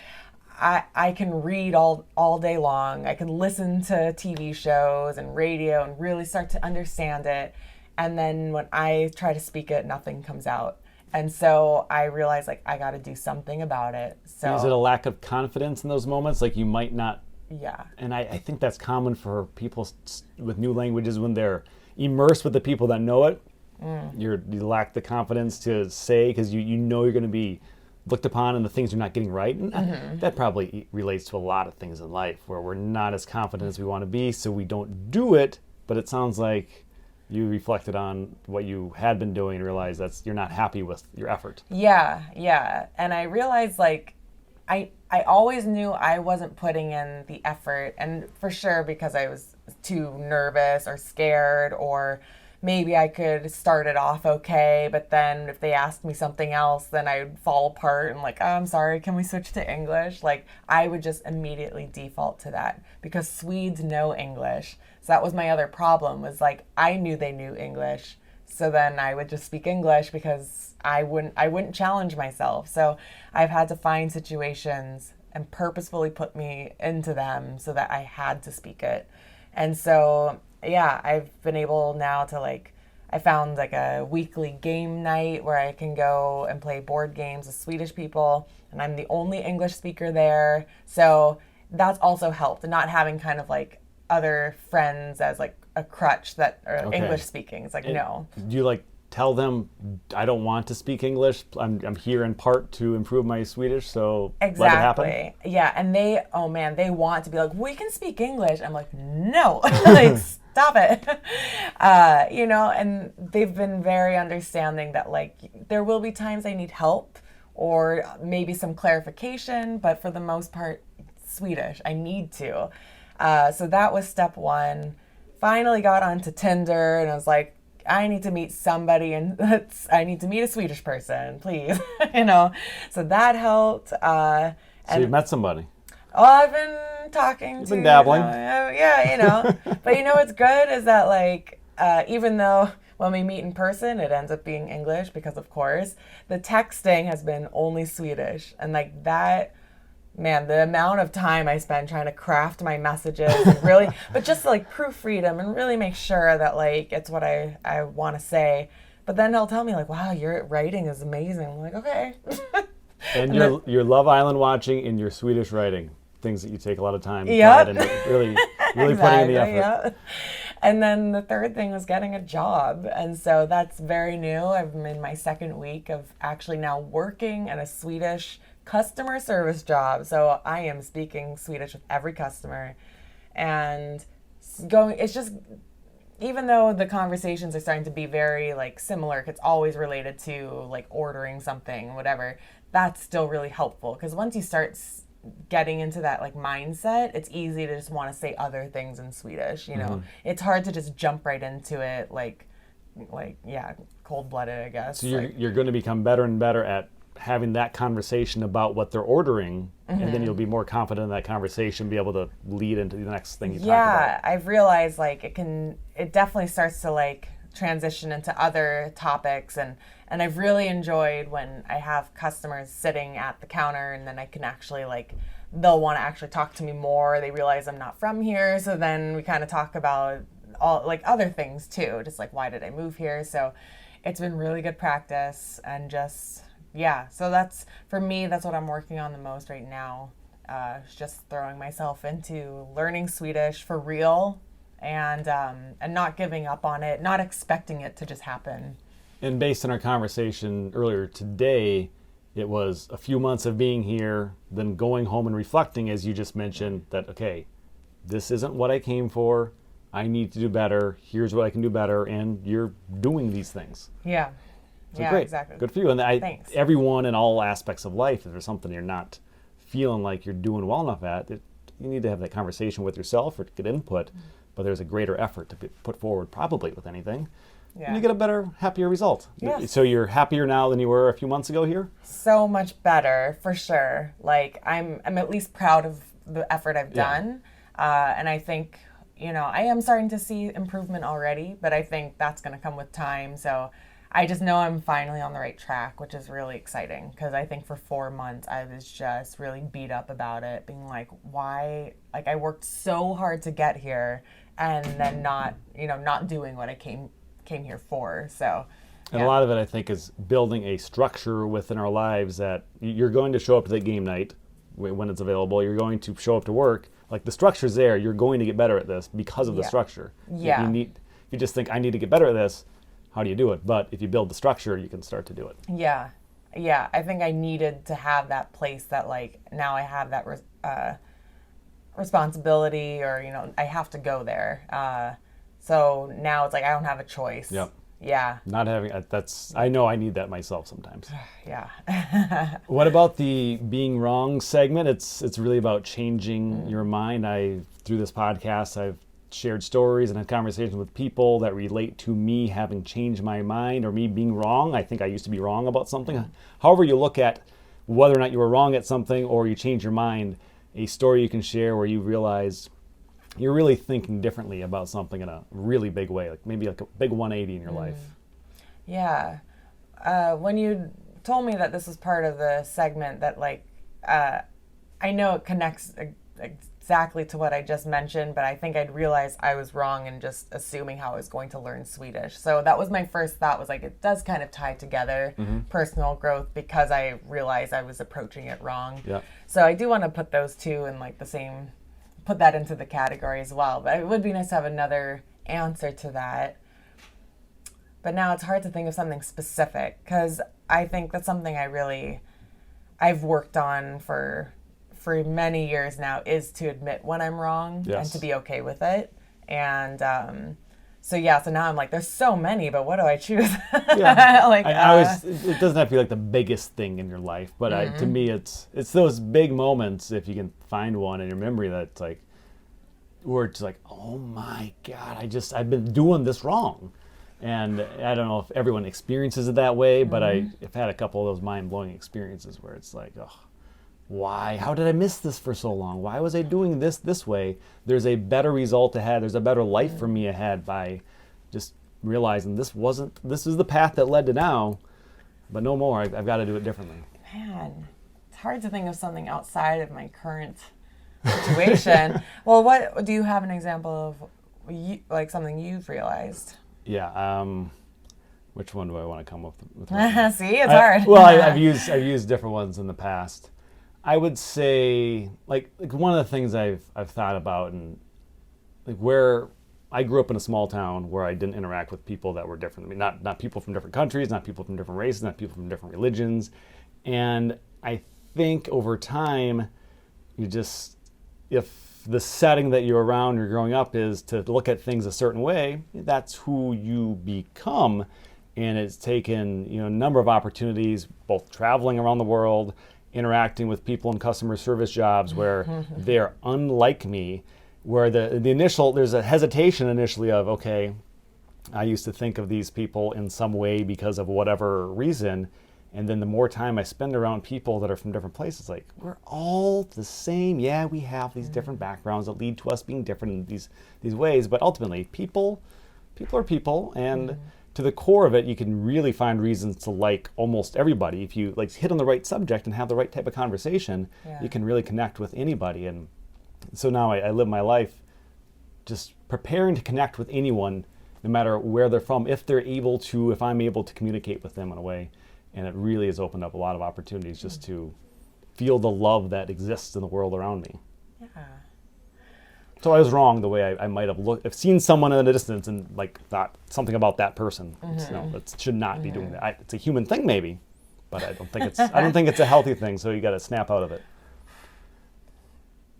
C: I can read all day long. I can listen to TV shows and radio and really start to understand it. And then when I try to speak it, nothing comes out. And so I realized, like, I got to do something about it. So
A: is it a lack of confidence in those moments? Like, you might not.
C: Yeah.
A: And I think that's common for people with new languages when they're immersed with the people that know it. You lack the confidence to say, because you know you're going to be looked upon and the things you're not getting right. And that probably relates to a lot of things in life where we're not as confident as we want to be, so we don't do it. But it sounds like you reflected on what you had been doing and realized you're not happy with your effort.
C: Yeah. And I realized, like, I always knew I wasn't putting in the effort, and for sure because I was too nervous or scared, or maybe I could start it off okay, but then if they asked me something else, then I would fall apart and like, oh, I'm sorry, can we switch to English? Like, I would just immediately default to that because Swedes know English. So that was my other problem, was like, I knew they knew English. So then I would just speak English because I wouldn't challenge myself. So I've had to find situations and purposefully put me into them so that I had to speak it. And so, yeah, I've been able now to, like, I found like a weekly game night where I can go and play board games with Swedish people, and I'm the only English speaker there. So that's also helped, not having kind of like other friends as like a crutch that are English speaking. It's like, no.
A: Do you like tell them, I don't want to speak English, I'm here in part to improve my Swedish, so
C: exactly.
A: Let it happen?
C: Yeah, and they want to be like, we can speak English. I'm like, no, like, stop it. And they've been very understanding that, like, there will be times I need help or maybe some clarification, but for the most part, Swedish, I need to. So that was step one. Finally got onto Tinder, and I was like, I need to meet somebody, and I need to meet a Swedish person, please. So that helped.
A: So you've met somebody?
C: Oh, I've been talking
A: You've been dabbling.
C: Yeah. But what's good is that, like, even though when we meet in person, it ends up being English because, of course, the texting has been only Swedish. And, like, that, man, the amount of time I spend trying to craft my messages and really, but just to, like, proofread them and really make sure that, like, it's what I want to say. But then they'll tell me, like, wow, your writing is amazing. I'm like, okay.
A: And your Love Island watching and your Swedish writing, things that you take a lot of time.
C: Yep.
A: And really
C: exactly,
A: putting in the effort.
C: Yeah. And then the third thing was getting a job. And so that's very new. I'm in my second week of actually now working at a Swedish customer service job. So I am speaking Swedish with every customer. And it's just, even though the conversations are starting to be very, like, similar, it's always related to, like, ordering something, whatever, that's still really helpful. Because once you start getting into that like mindset, it's easy to just want to say other things in Swedish, you know. It's hard to just jump right into it like yeah, cold-blooded, I guess.
A: So you're going to become better and better at having that conversation about what they're ordering, and then you'll be more confident in that conversation, be able to lead into the next thing you talk about.
C: Yeah, I've realized like it definitely starts to like transition into other topics, and I've really enjoyed when I have customers sitting at the counter, and then I can actually like, they'll want to actually talk to me more. They realize I'm not from here, so then we kind of talk about all like other things too, just like why did I move here. So it's been really good practice, and just yeah, so that's for me, that's what I'm working on the most right now. Just throwing myself into learning Swedish for real, and not giving up on it, not expecting it to just happen.
A: And based on our conversation earlier today, it was a few months of being here, then going home and reflecting, as you just mentioned, that, okay, this isn't what I came for. I need to do better. Here's what I can do better. And you're doing these things.
C: Yeah.
A: So
C: yeah,
A: great.
C: Exactly.
A: Good for you. And
C: Thanks.
A: Everyone in all aspects of life, if there's something you're not feeling like you're doing well enough at, you need to have that conversation with yourself or get input. But there's a greater effort to be put forward probably with anything.
C: Yeah.
A: And you get a better, happier result.
C: Yes.
A: So you're happier now than you were a few months ago here?
C: So much better, for sure. Like I'm at least proud of the effort I've done. And I think, you know, I am starting to see improvement already, but I think that's going to come with time. So I just know I'm finally on the right track, which is really exciting, because I think for 4 months I was just really beat up about it, being like, why, like I worked so hard to get here and then not doing what I came here for. So
A: and a lot of it, I think, is building a structure within our lives that you're going to show up to the game night when it's available. You're going to show up to work. Like the structure's there. You're going to get better at this because of the structure.
C: Yeah.
A: If you just think, I need to get better at this, how do you do it? But if you build the structure, you can start to do it.
C: Yeah. Yeah. I think I needed to have that place that like, now I have that responsibility, or, you know, I have to go there. So now it's like, I don't have a choice.
A: Yep.
C: Yeah.
A: Not having, I know I need that myself sometimes.
C: Yeah.
A: What about the being wrong segment? It's really about changing your mind. Through this podcast, I've shared stories and had conversations with people that relate to me having changed my mind or me being wrong. I think I used to be wrong about something. However you look at whether or not you were wrong at something or you change your mind, a story you can share where you realize you're really thinking differently about something in a really big way, like maybe like a big 180 in your life.
C: Yeah. When you told me that this was part of the segment, that like, I know it connects exactly to what I just mentioned, but I think I'd realized I was wrong in just assuming how I was going to learn Swedish. So that was my first thought, was like, it does kind of tie together personal growth, because I realized I was approaching it wrong.
A: Yeah.
C: So I do want to put those two in like the same, put that into the category as well. But it would be nice to have another answer to that. But now it's hard to think of something specific, because I think that's something I've worked on for many years now, is to admit when I'm wrong and to be okay with it. And so now I'm like, there's so many, but what do I choose?
A: Yeah.
C: Like
A: it doesn't have to be like the biggest thing in your life, but to me, it's those big moments, if you can find one in your memory, that's like, where it's like, oh my God, I've been doing this wrong. And I don't know if everyone experiences it that way, but I've had a couple of those mind-blowing experiences where it's like, oh, why? How did I miss this for so long? Why was I doing this way? There's a better result ahead. There's a better life for me ahead by just realizing this is the path that led to now, but no more. I've got to do it differently.
C: Man, it's hard to think of something outside of my current situation. Well, what do you have an example of, like something you've realized?
A: Yeah. Which one do I want to come up with?
C: See, it's hard.
A: Well, I've used different ones in the past. I would say like one of the things I've thought about, and like where I grew up in a small town where I didn't interact with people that were different. I mean, not people from different countries, not people from different races, not people from different religions. And I think over time, if the setting that you're around, you're growing up, is to look at things a certain way, that's who you become. And it's taken a number of opportunities, both traveling around the world interacting with people in customer service jobs where they're unlike me, where the initial, there's a hesitation initially of, okay, I used to think of these people in some way because of whatever reason. And then the more time I spend around people that are from different places, like, we're all the same. Yeah, we have these different backgrounds that lead to us being different in these ways. But ultimately, people are people. And to the core of it, you can really find reasons to like almost everybody. If you like hit on the right subject and have the right type of conversation, you can really connect with anybody. And so now I live my life just preparing to connect with anyone, no matter where they're from, if I'm able to communicate with them in a way. And it really has opened up a lot of opportunities just to feel the love that exists in the world around me.
C: Yeah.
A: So I was wrong the way I might have looked. I've seen someone in the distance and like thought something about that person. No, that should not be doing that. It's a human thing maybe, but I don't think it's a healthy thing. So you got to snap out of it.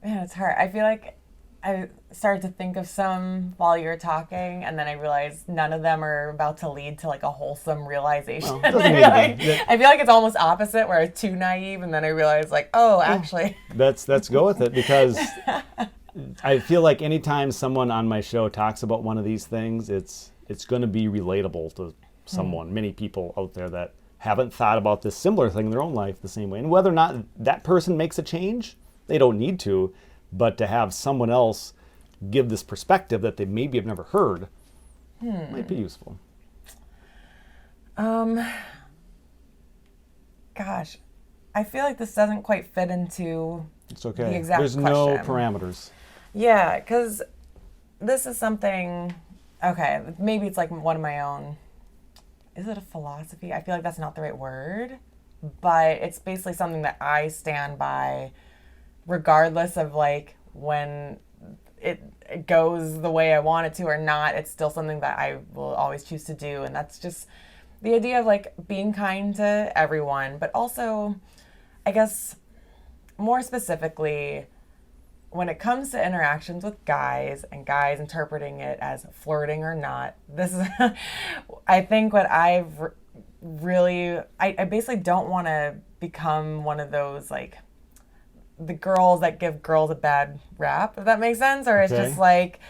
C: Man, it's hard. I feel like I started to think of some while you were talking, and then I realized none of them are about to lead to like a wholesome realization.
A: Well, I
C: feel like it's almost opposite, where I was too naive, and then I realized like, oh, actually.
A: Let's go with it, because I feel like anytime someone on my show talks about one of these things, it's going to be relatable to someone, many people out there that haven't thought about this similar thing in their own life the same way. And whether or not that person makes a change, they don't need to. But to have someone else give this perspective that they maybe have never heard might be useful.
C: Gosh, I feel like this doesn't quite fit into
A: It's okay.
C: the exact
A: There's
C: question.
A: no parameters.
C: Yeah, because this is something, okay, maybe it's like one of my own, is it a philosophy? I feel like that's not the right word, but it's basically something that I stand by regardless of like when it goes the way I want it to or not. It's still something that I will always choose to do. And that's just the idea of like being kind to everyone, but also, I guess, more specifically, when it comes to interactions with guys and guys interpreting it as flirting or not, this is, I think what I've really, I basically don't want to become one of those like the girls that give girls a bad rap, if that makes sense, or it's just like,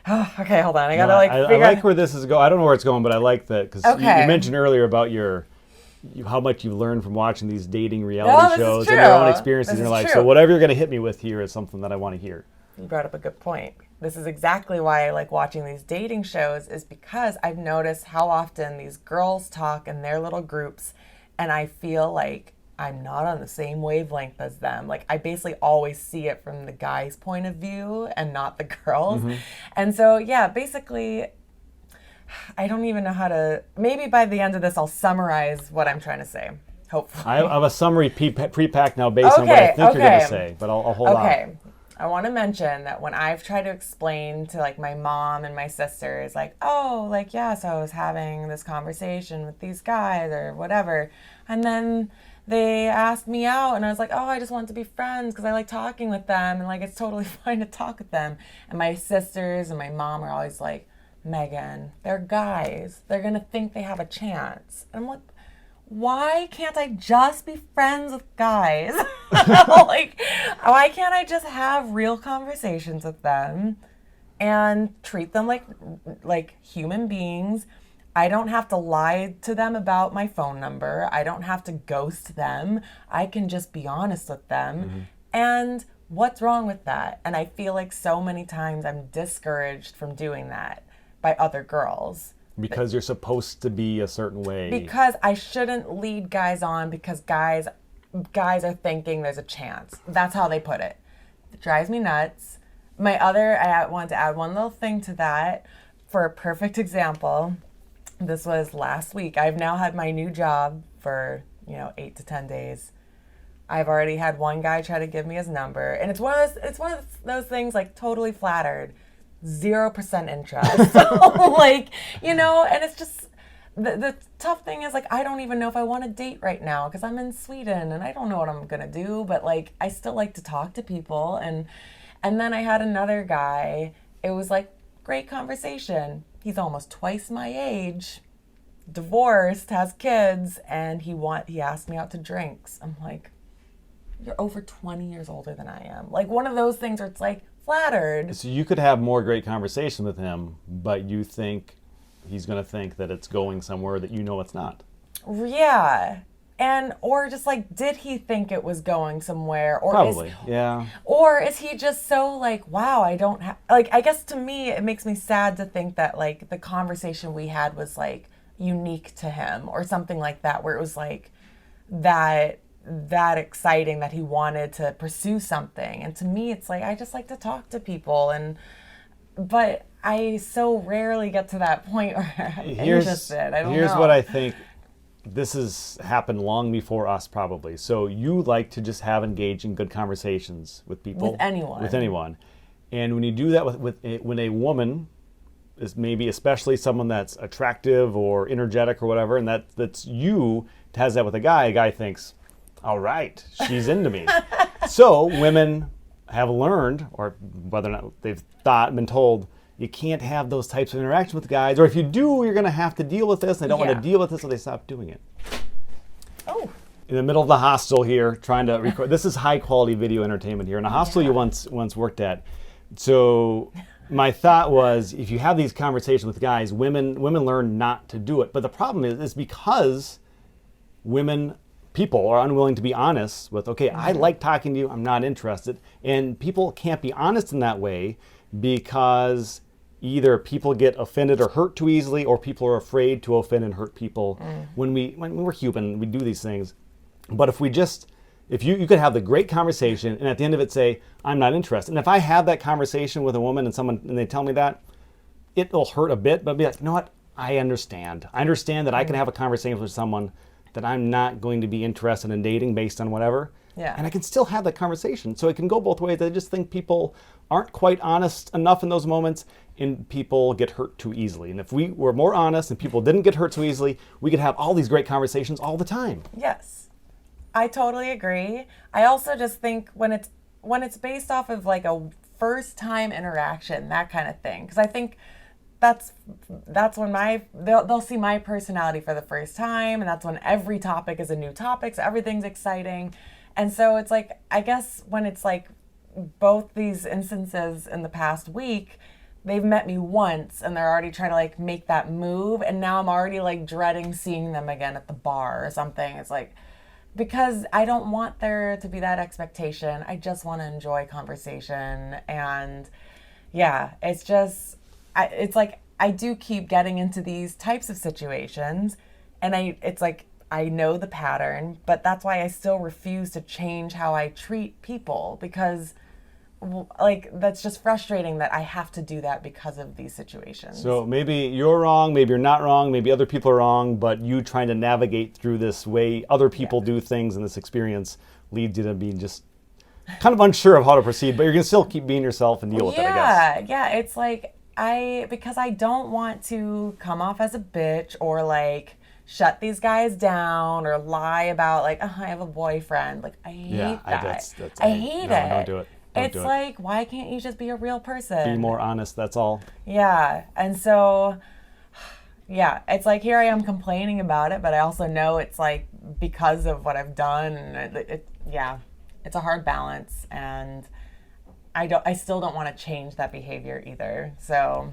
C: oh, okay, hold on, I gotta
A: I like where this is going. I don't know where it's going, but I like that because you mentioned earlier about how much you've learned from watching these dating reality shows and your own experiences in your life. So whatever you're going to hit me with here is something that I want to hear.
C: You brought up a good point. This is exactly why I like watching these dating shows, is because I've noticed how often these girls talk in their little groups, and I feel like I'm not on the same wavelength as them. Like, I basically always see it from the guy's point of view and not the girls. And so, yeah, basically, I don't even know how to, maybe by the end of this, I'll summarize what I'm trying to say, hopefully.
A: I have a summary pre-packed now based on what I think you're going to say, but I'll hold on.
C: Okay. I want to mention that when I've tried to explain to like my mom and my sisters, like, oh, like, yeah, so I was having this conversation with these guys or whatever, and then they asked me out and I was like, oh, I just want to be friends because I like talking with them and like it's totally fine to talk with them. And my sisters and my mom are always like, Meagan, they're guys. They're going to think they have a chance. And I'm like, why can't I just be friends with guys? Like, why can't I just have real conversations with them and treat them like human beings? I don't have to lie to them about my phone number. I don't have to ghost them. I can just be honest with them. And what's wrong with that? And I feel like so many times I'm discouraged from doing that by other girls.
A: Because you're supposed to be a certain way.
C: Because I shouldn't lead guys on because guys are thinking there's a chance. That's how they put it. It drives me nuts. I want to add one little thing to that. For a perfect example, this was last week. I've now had my new job for, 8 to 10 days. I've already had one guy try to give me his number. And it's one of those things like totally flattered. 0% interest. And it's just, the tough thing is like, I don't even know if I want to date right now because I'm in Sweden and I don't know what I'm going to do, but like, I still like to talk to people. And then I had another guy, it was like, great conversation. He's almost twice my age, divorced, has kids, and he asked me out to drinks. I'm like, you're over 20 years older than I am. Like one of those things where it's like flattered.
A: So you could have more great conversation with him, but you think he's going to think that it's going somewhere that you know it's not.
C: Yeah. And, or just like, did he think it was going somewhere? Or
A: Probably, yeah.
C: Or is he just so like, wow, I don't have, like, I guess to me, it makes me sad to think that like the conversation we had was like unique to him or something like that, where it was like that exciting that he wanted to pursue something. And to me, it's like, I just like to talk to people but I so rarely get to that point where I'm interested. I don't know.
A: Here's what I think. This has happened long before us, probably. So you like to just have engaging, good conversations with people.
C: With anyone.
A: With anyone. And when you do that when a woman is maybe especially someone that's attractive or energetic or whatever, and that's you has that with a guy thinks, all right, she's into me. So women have learned, or whether or not they've been told, you can't have those types of interactions with guys, or if you do, you're going to have to deal with this, and they don't want to deal with this, so they stop doing it.
C: Oh.
A: In the middle of the hostel here, trying to record. This is high quality video entertainment here. In a hostel you once worked at. So my thought was, if you have these conversations with guys, women learn not to do it. But the problem is because people are unwilling to be honest with, okay, I like talking to you, I'm not interested. And people can't be honest in that way because either people get offended or hurt too easily, or people are afraid to offend and hurt people. When we're human, we do these things. But if you could have the great conversation and at the end of it say, I'm not interested. And if I have that conversation with a woman and they tell me that, it'll hurt a bit, but I'll be like, you know what? I understand. I understand that I can have a conversation with someone that I'm not going to be interested in dating based on whatever.
C: Yeah.
A: And I can still have that conversation. So it can go both ways. I just think people aren't quite honest enough in those moments, and people get hurt too easily. And if we were more honest and people didn't get hurt too easily, we could have all these great conversations all the time.
C: Yes. I totally agree. I also just think when it's based off of like a first time interaction, that kind of thing. Because I think that's when they'll see my personality for the first time, and that's when every topic is a new topic, so everything's exciting. And so it's like, I guess when it's like both these instances in the past week, they've met me once and they're already trying to like make that move, and now I'm already like dreading seeing them again at the bar or something. It's like, because I don't want there to be that expectation. I just want to enjoy conversation. And yeah, it's just, it's like I do keep getting into these types of situations, and it's like I know the pattern, but that's why I still refuse to change how I treat people, because like that's just frustrating that I have to do that because of these situations.
A: So maybe you're wrong, maybe you're not wrong, maybe other people are wrong, but you trying to navigate through this way other people do things, and this experience leads you to be just kind of unsure of how to proceed, but you're going to still keep being yourself and deal with it, I guess.
C: Yeah, it's like because I don't want to come off as a bitch or like shut these guys down or lie about like, oh, I have a boyfriend. Like I hate that. I hate it.
A: Don't do it.
C: It's like, why can't you just be a real person?
A: Be more honest, that's all.
C: Yeah. And so, yeah, it's like here I am complaining about it, but I also know it's like because of what I've done. It's a hard balance, and I still don't want to change that behavior either. So,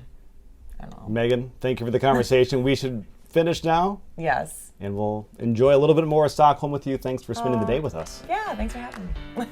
C: I don't know.
A: Meagan, thank you for the conversation. We should finish now.
C: Yes.
A: And we'll enjoy a little bit more of Stockholm with you. Thanks for spending the day with us.
C: Yeah, thanks for having me.